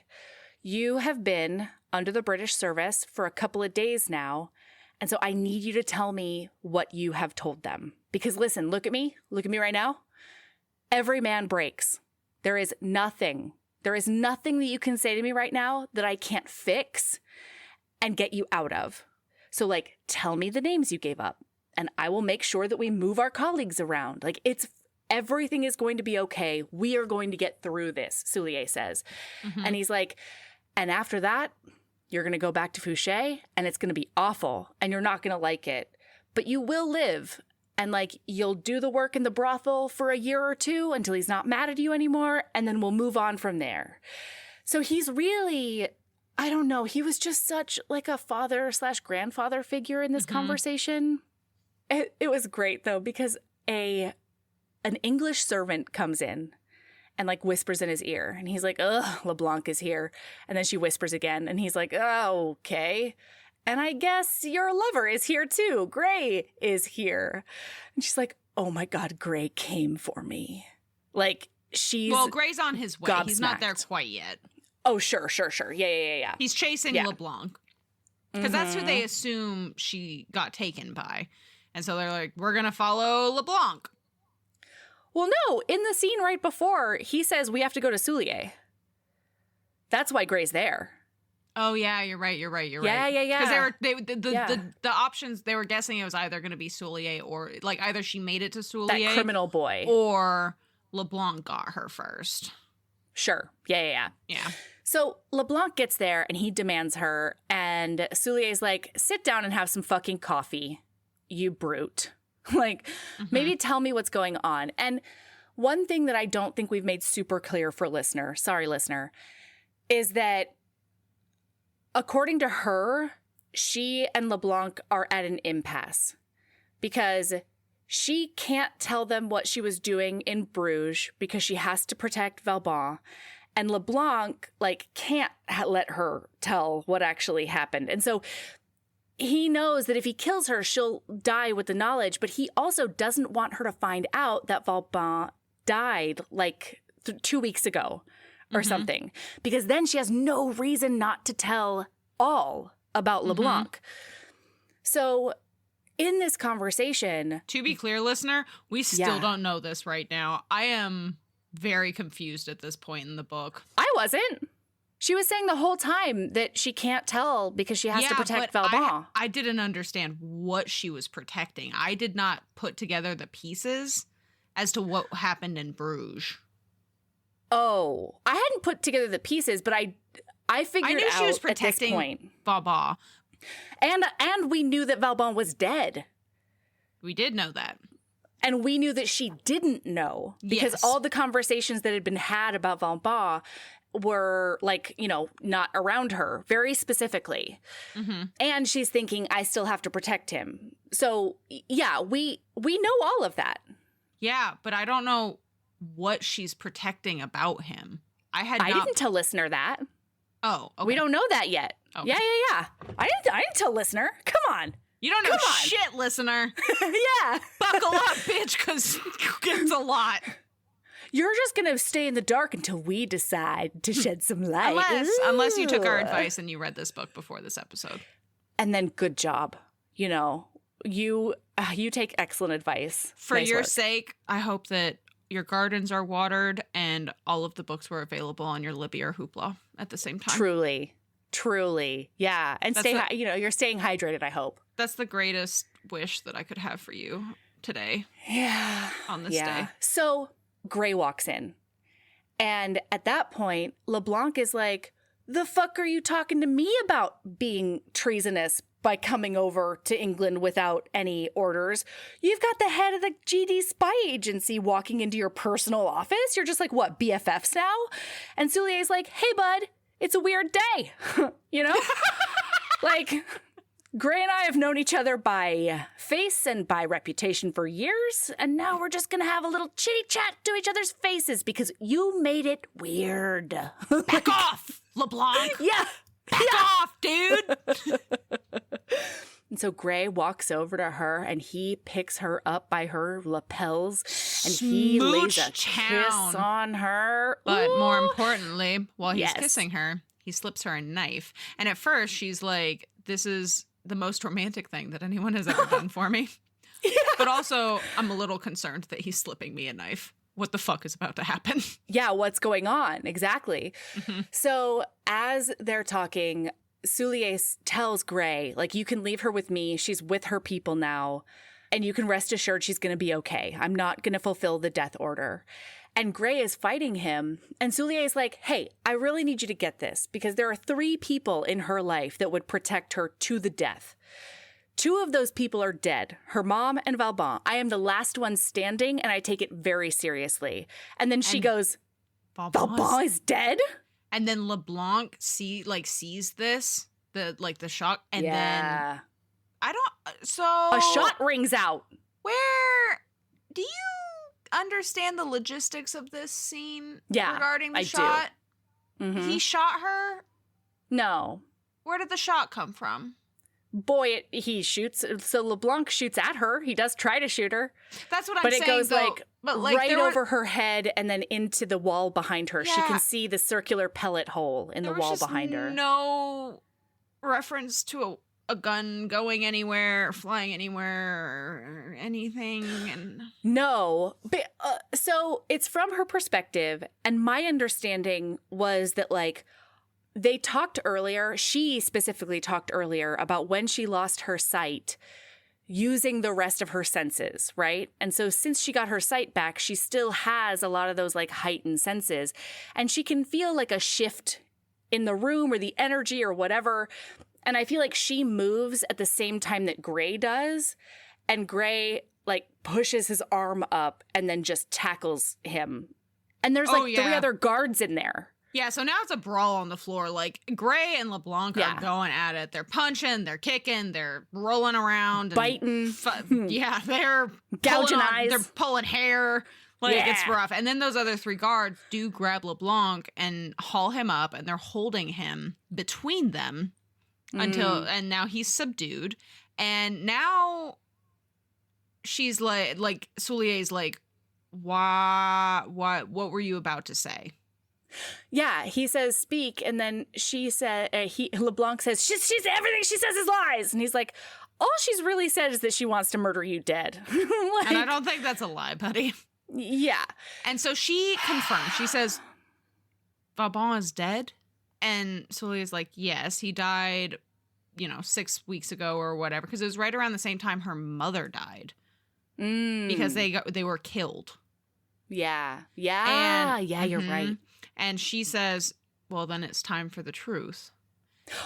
you have been under the British service for a couple of days now, and so I need you to tell me what you have told them. Because listen, look at me right now. Every man breaks. There is nothing that you can say to me right now that I can't fix and get you out of. So tell me the names you gave up and I will make sure that we move our colleagues around. Everything is going to be okay. We are going to get through this, Soulier says. And he's like, and after that, you're going to go back to Fouché and it's going to be awful and you're not going to like it, but you will live. And you'll do the work in the brothel for a year or 2 until he's not mad at you anymore. And then we'll move on from there. So he's really, I don't know. He was just such a father/grandfather figure in this conversation. It was great though, because an English servant comes in and whispers in his ear. And he's like, ugh, LeBlanc is here. And then she whispers again. And he's like, oh, okay. And I guess your lover is here too. Gray is here. And she's like, oh my God, Gray came for me. Well, Gray's on his way. He's not there quite yet. Oh, sure. Yeah. He's chasing LeBlanc. Because that's who they assume she got taken by. And so they're like, we're going to follow LeBlanc. Well, no. In the scene right before, he says we have to go to Soulier. That's why Gray's there. Oh yeah, you're right. Yeah. Because the options they were guessing it was either going to be Soulier or either she made it to Soulier, that criminal boy, or LeBlanc got her first. Sure. Yeah. So LeBlanc gets there and he demands her, and Soulier's like, "Sit down and have some fucking coffee, you brute." Maybe tell me what's going on. And one thing that I don't think we've made super clear for listener, is that according to her, she and LeBlanc are at an impasse because she can't tell them what she was doing in Bruges because she has to protect Valbon. And LeBlanc, can't let her tell what actually happened. And so he knows that if he kills her, she'll die with the knowledge. But he also doesn't want her to find out that Valbon died 2 weeks ago or something, because then she has no reason not to tell all about LeBlanc. So in this conversation... To be clear, listener, we still don't know this right now. I am very confused at this point in the book. I wasn't. She was saying the whole time that she can't tell because she has to protect Valbon. I didn't understand what she was protecting. I did not put together the pieces as to what happened in Bruges. Oh, I hadn't put together the pieces, but I figured knew out she was protecting at this point. Valbon. And we knew that Valbon was dead. We did know that. And we knew that she didn't know because all the conversations that had been had about Valbon were like, you know, not around her very specifically. Mm-hmm. And she's thinking, I still have to protect him. So yeah, we know all of that. Yeah, but I don't know what she's protecting about him. I didn't tell listener that. Oh, okay. We don't know that yet. Okay. Yeah. I didn't tell listener. Come on. You don't know shit, listener. Yeah. Buckle up, bitch, because it's a lot. You're just going to stay in the dark until we decide to shed some light. Unless you took our advice and you read this book before this episode. And then good job. You know, you take excellent advice. For your sake, I hope that your gardens are watered and all of the books were available on your Libby or Hoopla at the same time. Truly. Yeah. And you're staying hydrated, I hope. That's the greatest wish that I could have for you today. Yeah. On this day. So Gray walks in. And at that point, LeBlanc is like, the fuck are you talking to me about being treasonous by coming over to England without any orders? You've got the head of the GD spy agency walking into your personal office. You're just like, what, BFFs now? And Soulier's like, hey, bud, it's a weird day. You know? Like, Gray and I have known each other by face and by reputation for years, and now we're just gonna have a little chitty chat to each other's faces because you made it weird. Back off, LeBlanc. Yeah. Back off, dude. And so Gray walks over to her and he picks her up by her lapels and he lays a kiss on her. But more importantly, while he's kissing her, he slips her a knife. And at first she's like, this is the most romantic thing that anyone has ever done for me. Yeah. But also, I'm a little concerned that he's slipping me a knife. What the fuck is about to happen? Yeah, what's going on? Exactly. Mm-hmm. So as they're talking, Soulier tells Gray, like, you can leave her with me. She's with her people now. And you can rest assured she's going to be okay. I'm not going to fulfill the death order. And Gray is fighting him. And Soulier is like, hey, I really need you to get this because there are 3 people in her life that would protect her to the death. 2 of those people are dead, her mom and Valbon. I am the last one standing, and I take it very seriously. And then she goes, Valbon is dead? And then LeBlanc sees this, the shock, and then a shot rings out. Where do you understand the logistics of this scene regarding the shot? Mm-hmm. He shot her? No. Where did the shot come from? Boy, he shoots. So LeBlanc shoots at her. He does try to shoot her. That's what I'm saying. But it goes right over her head and then into the wall behind her. Yeah. She can see the circular pellet hole in the wall behind her. No reference to a gun going anywhere or flying anywhere or anything. And no. But, so it's from her perspective. And my understanding was that, like, they talked earlier, she specifically talked earlier about when she lost her sight using the rest of her senses, right? And so since she got her sight back, she still has a lot of those like heightened senses. And she can feel like a shift in the room or the energy or whatever. And I feel like she moves at the same time that Gray does. And Gray like pushes his arm up and then just tackles him. And there's like 3 other guards in there. Yeah, so now it's a brawl on the floor. Like, Gray and LeBlanc are going at it. They're punching, they're kicking, they're rolling around. Biting. They're gouging eyes. They're pulling hair. Like, it's rough. And then those other 3 guards do grab LeBlanc and haul him up, and they're holding him between them and now he's subdued. And now she's like Soulier's like, what were you about to say? Yeah, he says, speak. And then she said, LeBlanc says, she's everything she says is lies. And he's like, all she's really said is that she wants to murder you dead. Like, and I don't think that's a lie, buddy. Yeah. And so she confirms. She says, Vauban is dead? And Sully's like, yes, he died, 6 weeks ago or whatever. Because it was right around the same time her mother died. Because they were killed. Yeah. Yeah. And, you're right. And she says, well, then it's time for the truth.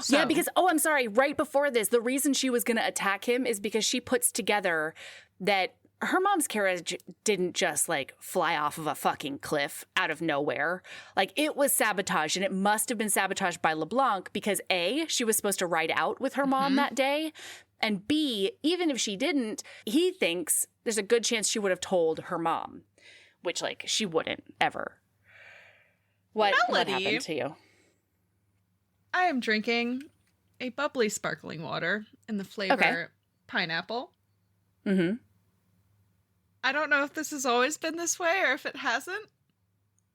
So, yeah, because, I'm sorry, right before this, the reason she was going to attack him is because she puts together that her mom's carriage didn't just, like, fly off of a fucking cliff out of nowhere. Like, it was sabotaged, and it must have been sabotaged by LeBlanc because, A, she was supposed to ride out with her mom that day, and B, even if she didn't, he thinks there's a good chance she would have told her mom, which, like, she wouldn't ever. What happened to you? I am drinking a bubbly sparkling water in the flavor pineapple. Mm-hmm. I don't know if this has always been this way or if it hasn't.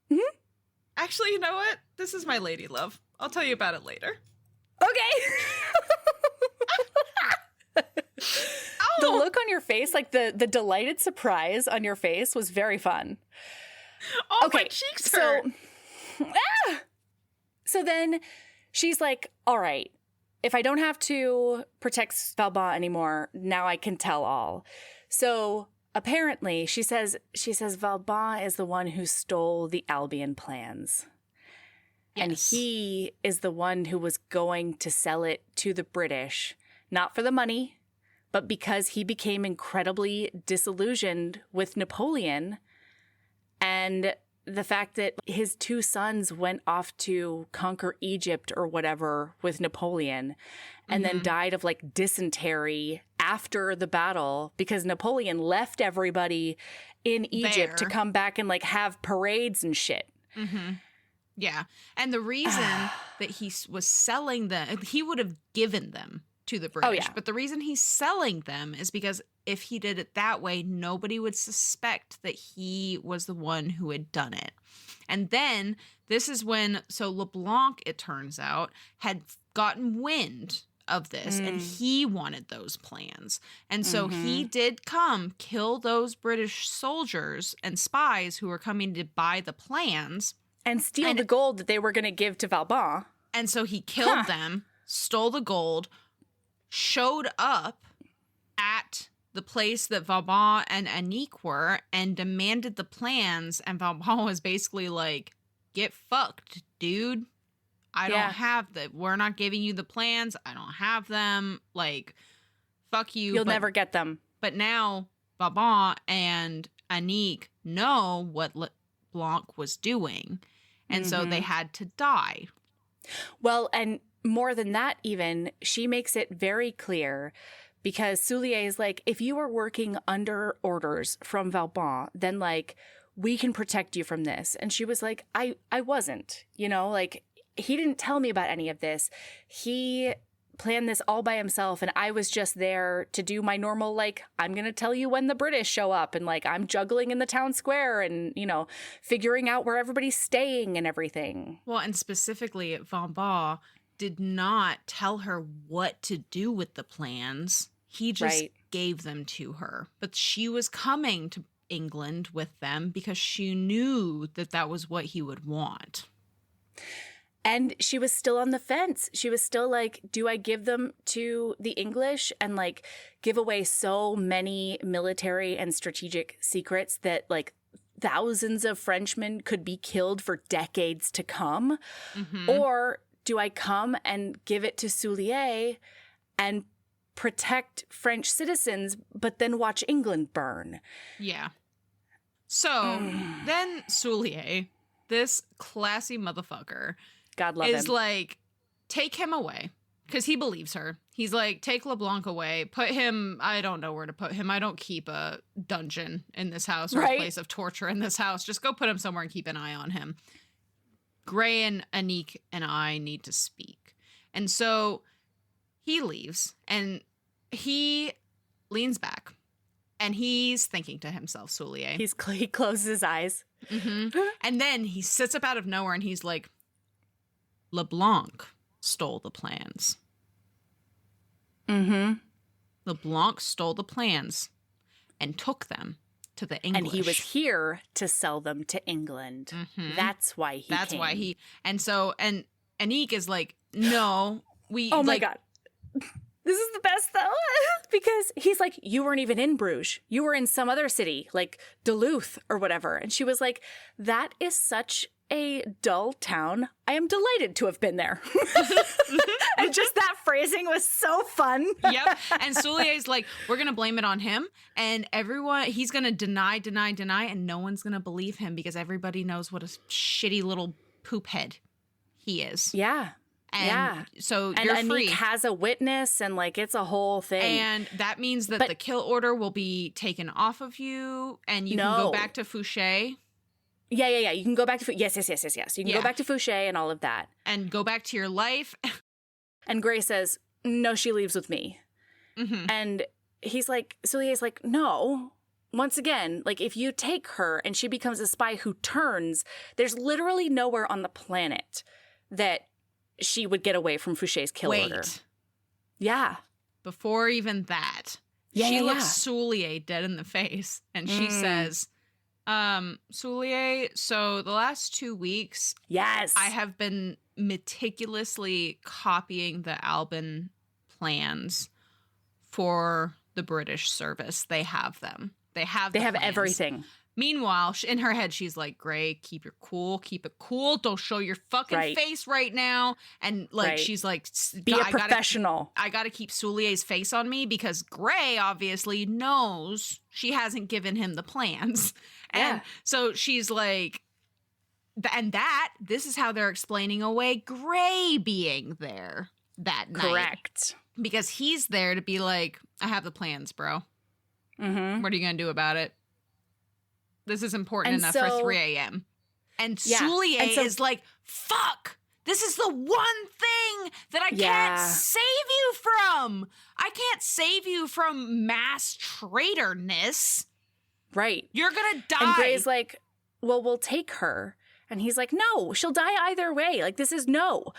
Mm-hmm. Actually, you know what? This is my lady love. I'll tell you about it later. Okay. The look on your face, like the delighted surprise on your face was very fun. Oh, my cheeks hurt. So then she's like, all right, if I don't have to protect Vauban anymore, now I can tell all. So apparently she says Vauban is the one who stole the Albion plans. Yes. And he is the one who was going to sell it to the British, not for the money, but because he became incredibly disillusioned with Napoleon and the fact that his two sons went off to conquer Egypt or whatever with Napoleon and then died of like dysentery after the battle because Napoleon left everybody in Egypt to come back and like have parades and shit. Mm-hmm. Yeah. And the reason that he was selling them, he would have given them to the British. But the reason he's selling them is because if he did it that way, nobody would suspect that he was the one who had done it. And then this is when, so LeBlanc, it turns out, had gotten wind of this and he wanted those plans. And so he did kill those British soldiers and spies who were coming to buy the plans. And steal the gold that they were going to give to Vauban. And so he killed them, stole the gold, showed up at the place that Vauban and Anique were and demanded the plans. And Vauban was basically like, get fucked, dude. I don't have we're not giving you the plans. I don't have them. Like, fuck you. You'll never get them. But now Vauban and Anique know what LeBlanc was doing. And so they had to die. Well, and more than that even, she makes it very clear because Soulier is like, if you are working under orders from Vauban, then like, we can protect you from this. And she was like, I wasn't, like, he didn't tell me about any of this. He planned this all by himself. And I was just there to do my normal, like, I'm going to tell you when the British show up. And like, I'm juggling in the town square and, figuring out where everybody's staying and everything. Well, and specifically Vauban did not tell her what to do with the plans. He just gave them to her. But she was coming to England with them because she knew that that was what he would want. And she was still on the fence. She was still like, do I give them to the English and like give away so many military and strategic secrets that like thousands of Frenchmen could be killed for decades to come? Or do I come and give it to Soulier and protect French citizens, but then watch England burn? Yeah. So then Soulier, this classy motherfucker, God love is him. like, take him away. Because he believes her. He's like, take LeBlanc away. Put him, I don't know where to put him. I don't keep a dungeon in this house or a place of torture in this house. Just go put him somewhere and keep an eye on him. Gray and Anique and I need to speak. And so he leaves and he leans back and he's thinking to himself, Soulier. He closes his eyes. And then he sits up out of nowhere and he's like, LeBlanc stole the plans. LeBlanc stole the plans and took them to the English. And he was here to sell them to England. Mhm. That's why he That's came. why he... And so, and Anique is like, no, we... Oh, my like, God. This is the best, though. Because he's like, you weren't even in Bruges. You were in some other city, like Duluth or whatever. And she was like, that is such a dull town. I am delighted to have been there. And just that phrasing was so fun. Yep. And Soulier's like, we're going to blame it on him. And everyone, he's going to deny. And no one's going to believe him because everybody knows what a shitty little poop head he is. Yeah. And so you're and free. Anique has a witness and like it's a whole thing. And that means that the kill order will be taken off of you and you can go back to Fouché. Yeah. You can go back to yes. You can go back to Fouché and all of that. And go back to your life. And Gray says, no, she leaves with me. Mm-hmm. And he's like, Soulier's like, no. Once again, like if you take her and she becomes a spy who turns, there's literally nowhere on the planet that she would get away from Fouché's kill order. Yeah. Before even that, she looks Soulier dead in the face and she says, Soulier, so the last 2 weeks, yes, I have been meticulously copying the Albin plans for the British service. They have them. They have plans. Everything. Meanwhile, in her head, she's like, Gray, keep it cool. Don't show your fucking face right now. And like, she's like, be a professional. I got to keep Soulier's face on me because Gray obviously knows she hasn't given him the plans. And so she's like, this is how they're explaining away Gray being there that night. Correct. Because he's there to be like, I have the plans, bro. Mm-hmm. What are you going to do about it? This is important enough for 3 a.m. And Soulier is like, fuck, this is the one thing that I can't save you from. I can't save you from mass traitorness. Right. You're going to die. And Gray's like, well, we'll take her. And he's like, no, she'll die either way. Like, this is no.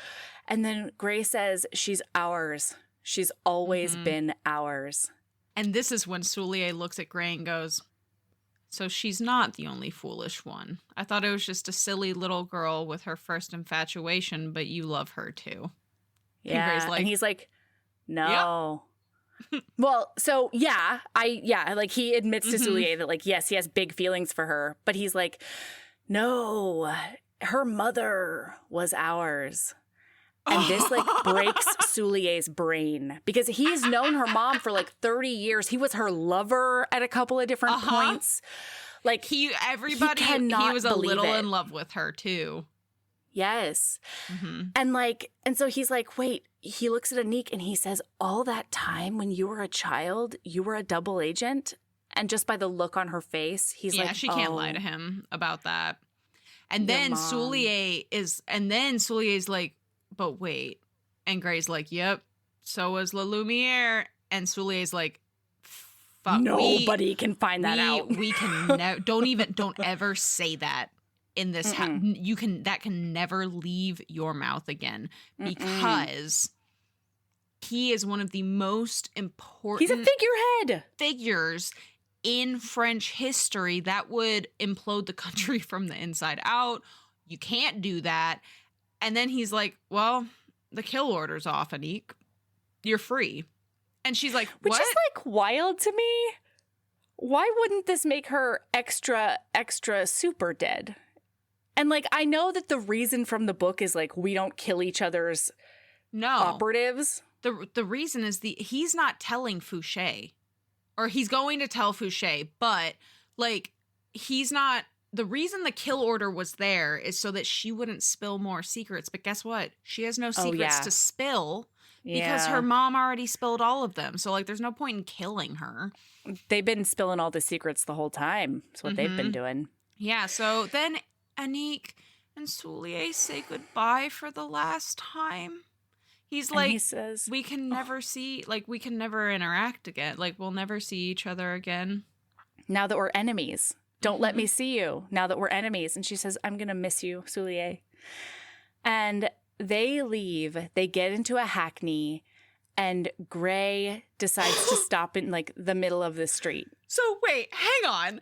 And then Gray says, she's ours. She's always been ours. And this is when Soulier looks at Gray and goes, so she's not the only foolish one. I thought it was just a silly little girl with her first infatuation, but you love her too. Yeah. And he's like, no. Yep. Well, so like he admits to Soulier that like, yes, he has big feelings for her, but he's like, no, her mother was ours. And this like breaks Soulier's brain because he's known her mom for like 30 years. He was her lover at a couple of different points. Like he was a little in love with her too. Yes. And so he's like, wait, he looks at Anique and he says, all that time when you were a child, you were a double agent. And just by the look on her face, he's like, she can't lie to him about that. And then Soulier's like, but wait. And Gray's like, yep, so was La Lumiere. And Soulier's like, fuck, nobody can find that out. We can don't ever say that in this house. That can never leave your mouth again because he is one of the most important He's a figurehead. Figures in French history that would implode the country from the inside out. You can't do that. And then he's like, well, the kill order's off, Anique. You're free. And she's like, what? Which is like wild to me. Why wouldn't this make her extra super dead? And like, I know that the reason from the book is like, we don't kill each other's operatives. The reason is he's not telling Fouché. Or he's going to tell Fouché, but like, he's not. The reason the kill order was there is so that she wouldn't spill more secrets. But guess what? She has no secrets to spill because her mom already spilled all of them. So, like, there's no point in killing her. They've been spilling all the secrets the whole time. That's what they've been doing. Yeah, so then Anique and Soulier say goodbye for the last time. He's like, he says, we can never we can never interact again. Like, we'll never see each other again. Now that we're enemies. Don't let me see you now that we're enemies. And she says, I'm going to miss you, Soulier. And they leave. They get into a hackney. and Gray decides to stop in like the middle of the street. So wait, hang on.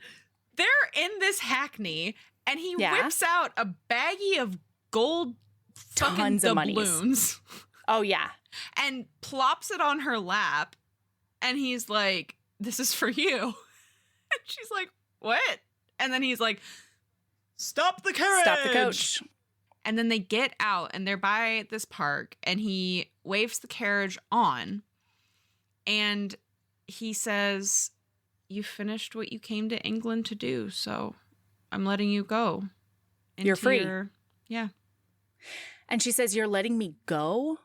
They're in this hackney and he whips out a baggie of gold fucking doubloons. Oh, yeah. And plops it on her lap. And he's like, this is for you. And she's like, what? And then he's like, stop the carriage. Stop the coach. And then they get out and they're by this park and he waves the carriage on. And he says, you finished what you came to England to do, so I'm letting you go. You're free. Yeah. And she says, you're letting me go?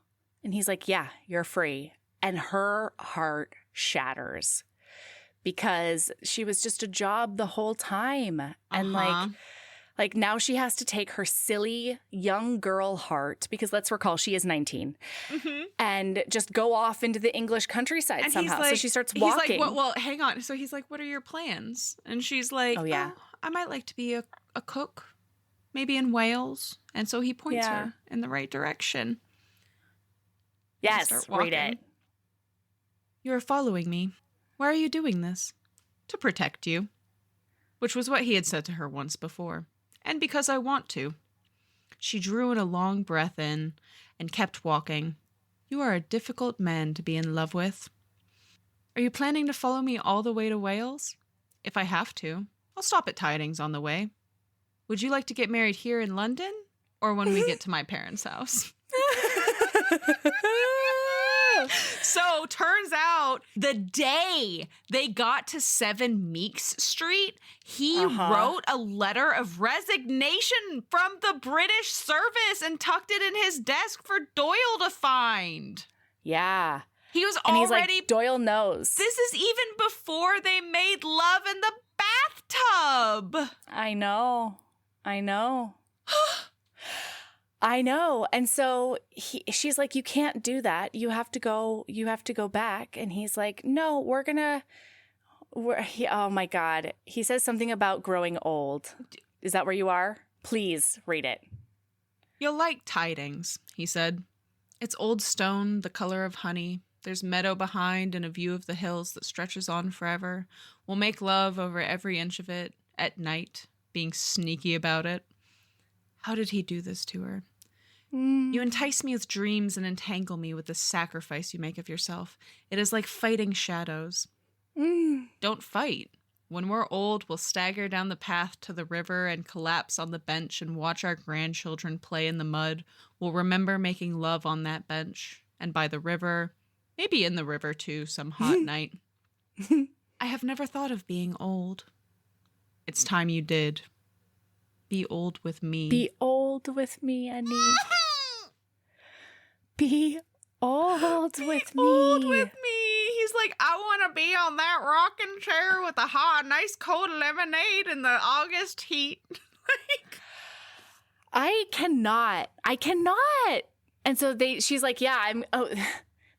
And he's like, yeah, you're free. And her heart shatters because she was just a job the whole time. And like now she has to take her silly young girl heart, because let's recall she is 19, and just go off into the English countryside and somehow. So she starts walking. He's like, well, hang on. So he's like, what are your plans? And she's like, oh, I might like to be a cook, maybe in Wales. And so he points her in the right direction. Yes, read it. You're following me. Why are you doing this? To protect you. Which was what he had said to her once before. And because I want to. She drew in a long breath in and kept walking. You are a difficult man to be in love with. Are you planning to follow me all the way to Wales? If I have to, I'll stop at Tidings on the way. Would you like to get married here in London or when we get to my parents' house? So turns out the day they got to 7 Meeks Street, he wrote a letter of resignation from the British service and tucked it in his desk for Doyle to find. Yeah. He was and already... He's like, Doyle knows. This is even before they made love in the bathtub. I know. I know. And so she's like, you can't do that. You have to go back. And he's like, no, oh my God. He says something about growing old. Is that where you are? Please read it. You'll like Tidings, he said. It's old stone, the color of honey. There's meadow behind and a view of the hills that stretches on forever. We'll make love over every inch of it at night, being sneaky about it. How did he do this to her? You entice me with dreams and entangle me with the sacrifice you make of yourself. It is like fighting shadows. Don't fight. When we're old, we'll stagger down the path to the river and collapse on the bench and watch our grandchildren play in the mud. We'll remember making love on that bench and by the river, maybe in the river too, some hot night. I have never thought of being old. It's time you did. Be old with me. Be old with me, Annie. Be old with me. Old with me. He's like, I want to be on that rocking chair with a nice cold lemonade in the August heat. I cannot. And so she's like, yeah,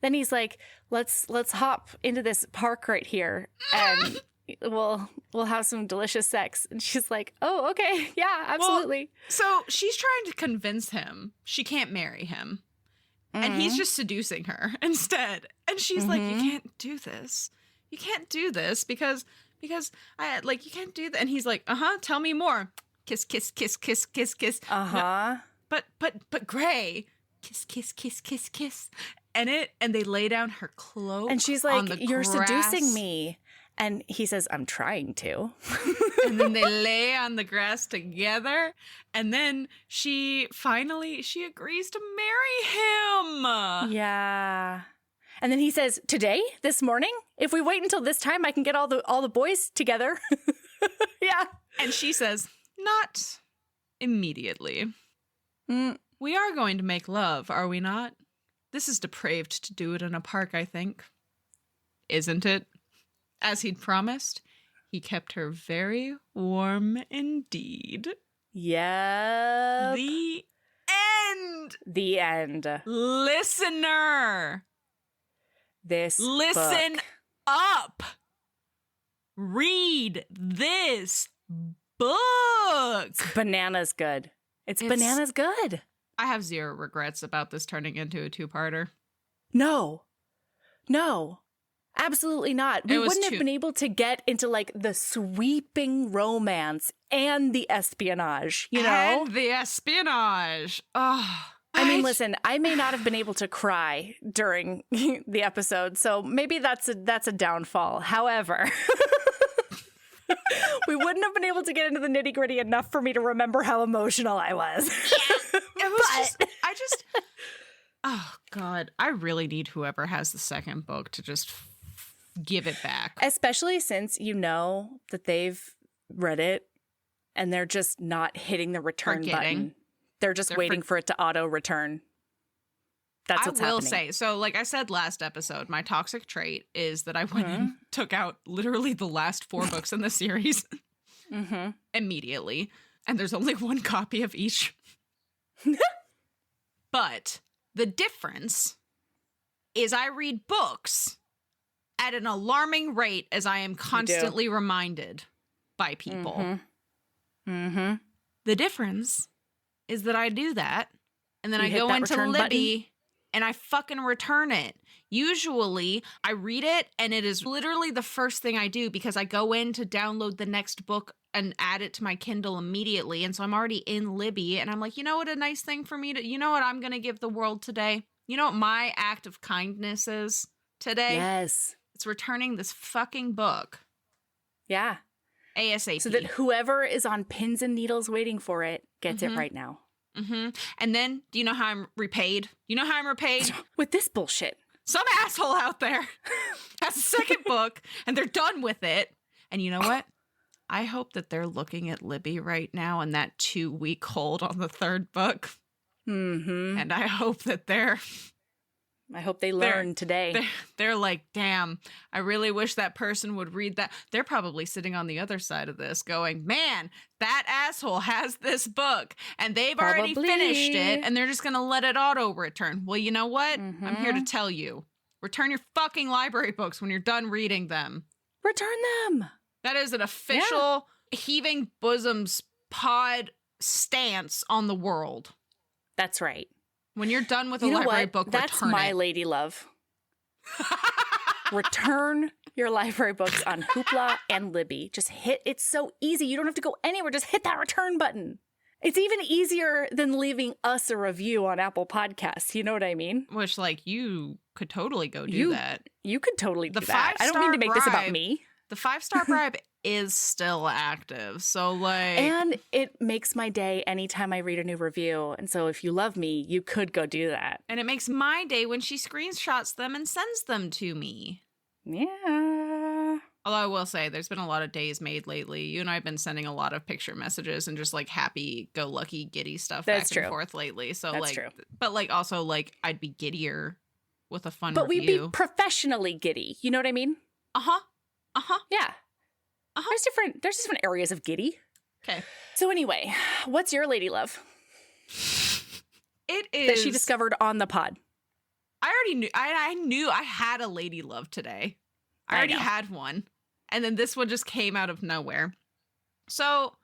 then he's like, let's hop into this park right here and we'll have some delicious sex. And she's like, oh, okay. Yeah, absolutely. Well, so she's trying to convince him she can't marry him. And he's just seducing her instead. And she's like, you can't do this. You can't do this because I you can't do that. And he's like, tell me more. Kiss, kiss, kiss, kiss, kiss, kiss. No, but Gray, kiss, kiss, kiss, kiss, kiss. And they lay down her cloak. And she's like, you're seducing me. And he says, I'm trying to. And then they lay on the grass together. And then she agrees to marry him. Yeah. And then he says, today, this morning, if we wait until this time, I can get all the boys together. Yeah. And she says, not immediately. We are going to make love, are we not? This is depraved to do it in a park, I think. Isn't it? As he'd promised, he kept her very warm indeed. Yeah. The end. The end. Listener. Listen book. up. Read this book. It's bananas good. It's bananas good. I have zero regrets about this turning into a 2-parter. No. No. Absolutely not. We wouldn't have been able to get into like the sweeping romance and the espionage, you know? And the espionage. Oh. I mean, listen, I may not have been able to cry during the episode, so maybe that's a downfall. However, we wouldn't have been able to get into the nitty-gritty enough for me to remember how emotional I was. Yeah, it was oh, God. I really need whoever has the second book to just give it back. Especially since you know that they've read it and they're just not hitting the return button. They're just waiting for it to auto-return. That's what's happening. I will say, so like I said last episode, my toxic trait is that I went and took out literally the last 4 books in the series immediately. And there's only 1 copy of each. But the difference is I read books at an alarming rate, as I am constantly reminded by people. The difference is that I do that, and then I go into Libby, and I fucking return it. Usually, I read it, and it is literally the first thing I do, because I go in to download the next book and add it to my Kindle immediately, and so I'm already in Libby, and I'm like, you know what a nice thing for me to, you know what I'm going to give the world today? You know what my act of kindness is today? Yes. It's returning this fucking book. Yeah. ASAP. So that whoever is on pins and needles waiting for it gets it right now. And then, do you know how I'm repaid? You know how I'm repaid? With this bullshit. Some asshole out there has a second book, and they're done with it. And you know what? I hope that they're looking at Libby right now and that 2-week hold on the 3rd book. And I hope that I hope they learn today. They're like, damn, I really wish that person would read that. They're probably sitting on the other side of this going, man, that asshole has this book and they've already finished it and they're just going to let it auto return. Well, you know what? I'm here to tell you. Return your fucking library books when you're done reading them. Return them. That is an official Heaving Bosoms pod stance on the world. That's right. When you're done with a library book, return it. That's my lady love. Return your library books on Hoopla and Libby. Just hit. It's so easy. You don't have to go anywhere. Just hit that return button. It's even easier than leaving us a review on Apple Podcasts. You know what I mean? Which, like, you could totally go do that. You could totally do that. I don't mean to make this about me. The 5-star bribe is still active. So, like... And it makes my day anytime I read a new review. And so if you love me, you could go do that. And it makes my day when she screenshots them and sends them to me. Yeah. Although I will say, there's been a lot of days made lately. You and I have been sending a lot of picture messages and just, like, happy-go-lucky, giddy stuff back and forth lately. So, That's like... true. But, like, also, like, I'd be giddier with a fun review. But we'd be professionally giddy. You know what I mean? Uh-huh. Yeah. There's different areas of giddy. Okay. So anyway, what's your lady love? It is that she discovered on the pod. I already knew. I knew I had a lady love today. I already had one, and then this one just came out of nowhere. So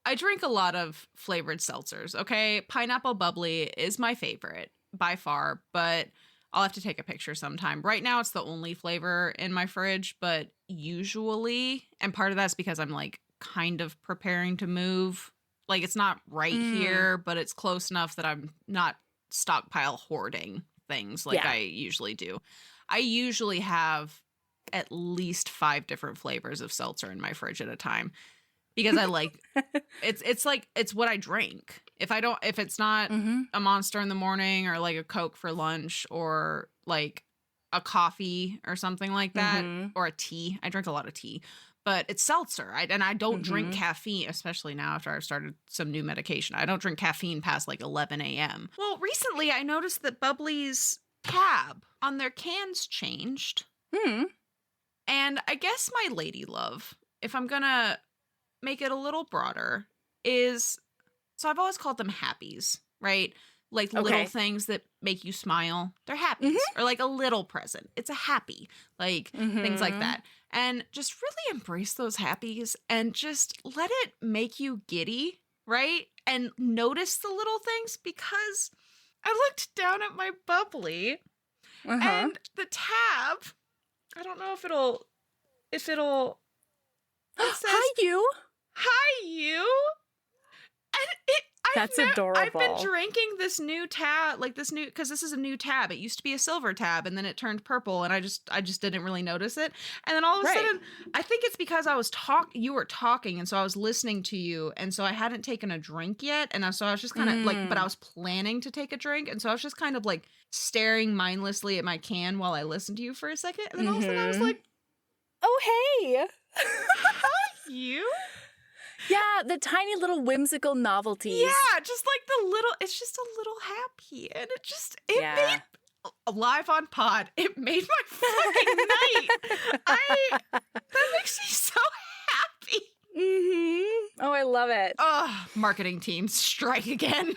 I drink a lot of flavored seltzers. Okay, Pineapple Bubbly is my favorite by far, but I'll have to take a picture sometime. Right now, it's the only flavor in my fridge, but usually, and part of that's because I'm like kind of preparing to move. Like, it's not right here, but it's close enough that I'm not stockpile hoarding things like I usually do. I usually have at least 5 different flavors of seltzer in my fridge at a time because I like it's like it's what I drink. If it's not a Monster in the morning or like a Coke for lunch or like a coffee or something like that or a tea. I drink a lot of tea, but it's seltzer. I don't drink caffeine, especially now after I've started some new medication. I don't drink caffeine past like 11 a.m. Well, recently I noticed that Bubbly's tab on their cans changed. And I guess my lady love, if I'm going to make it a little broader, is... So I've always called them happies, right? Like little things that make you smile. They're happies. Or like a little present. It's a happy. Like things like that. And just really embrace those happies and just let it make you giddy, right? And notice the little things, because I looked down at my Bubbly And the tab, I don't know if it'll, it says, Hi, you. Hi, you. And That's adorable. I've been drinking this new tab, because this is a new tab. It used to be a silver tab, and then it turned purple, and I just didn't really notice it. And then all of a sudden, I think it's because you were talking, and so I was listening to you, and so I hadn't taken a drink yet, and so I was just kind of but I was planning to take a drink, and so I was just kind of like staring mindlessly at my can while I listened to you for a second, and then all of a sudden I was like, oh, hey. Hi, you. Yeah, the tiny little whimsical novelties. Yeah, just like it's just a little happy. And it made, live on pod, it made my fucking night. That makes me so happy. Mm-hmm. Oh, I love it. Oh, marketing teams, strike again.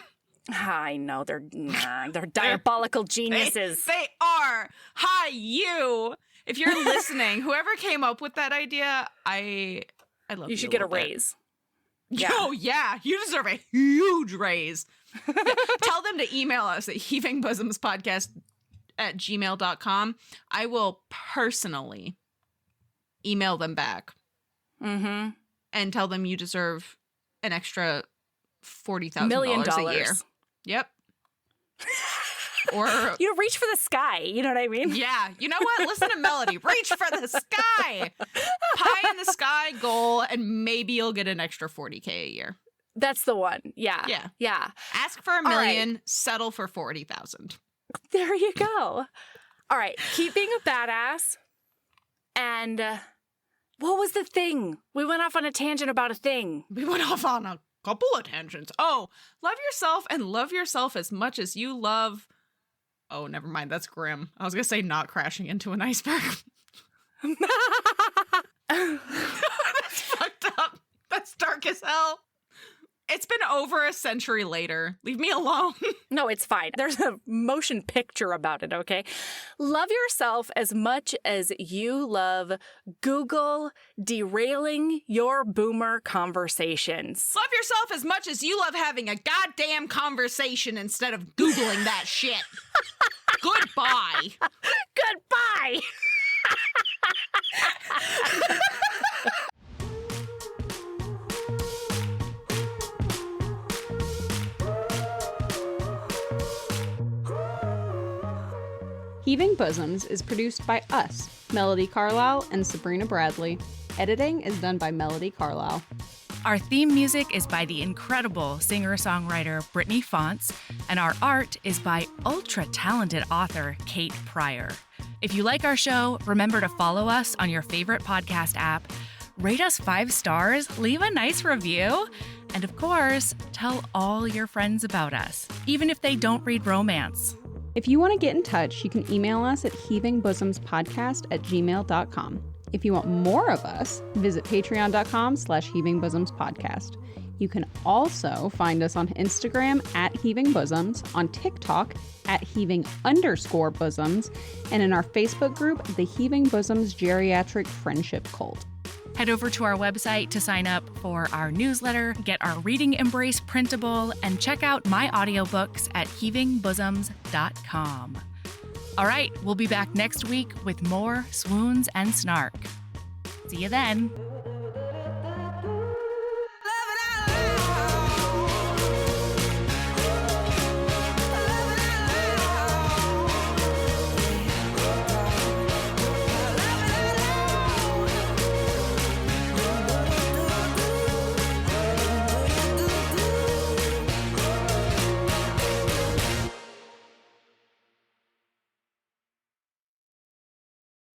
I know, they're diabolical geniuses. They are. Hi, you. If you're listening, whoever came up with that idea, I love you. You should get a raise. Yeah. Oh, yeah. You deserve a huge raise. Tell them to email us at heavingbosoms@gmail.com. I will personally email them back and tell them you deserve an extra $40,000 a year. Yep. Or reach for the sky. You know what I mean? Yeah. You know what? Listen to Melody. Reach for the sky. Pie in the sky goal, and maybe you'll get an extra $40K a year. That's the one. Yeah. Yeah. Yeah. Ask for $1 million. Settle for 40,000. There you go. All right. Keep being a badass. And what was the thing? We went off on a tangent about a thing. We went off on a couple of tangents. Oh, love yourself and love yourself as much as you love. Oh, never mind. That's grim. I was going to say not crashing into an iceberg. That's fucked up. That's dark as hell. It's been over a century later. Leave me alone. No, it's fine. There's a motion picture about it, okay? Love yourself as much as you love Google derailing your boomer conversations. Love yourself as much as you love having a goddamn conversation instead of Googling that shit. Goodbye. Goodbye. Heaving Bosoms is produced by us, Melody Carlisle and Sabrina Bradley. Editing is done by Melody Carlisle. Our theme music is by the incredible singer-songwriter Brittany Fonts, and our art is by ultra-talented author Kate Pryor. If you like our show, remember to follow us on your favorite podcast app, rate us 5 stars, leave a nice review, and of course, tell all your friends about us, even if they don't read romance. If you want to get in touch, you can email us at heavingbosomspodcast@gmail.com. If you want more of us, visit patreon.com/heavingbosomspodcast. You can also find us on Instagram at Heaving Bosoms, on TikTok at Heaving_Bosoms, and in our Facebook group, the Heaving Bosoms Geriatric Friendship Cult. Head over to our website to sign up for our newsletter, get our Reading Embrace printable, and check out my audiobooks at heavingbosoms.com. All right, we'll be back next week with more swoons and snark. See you then.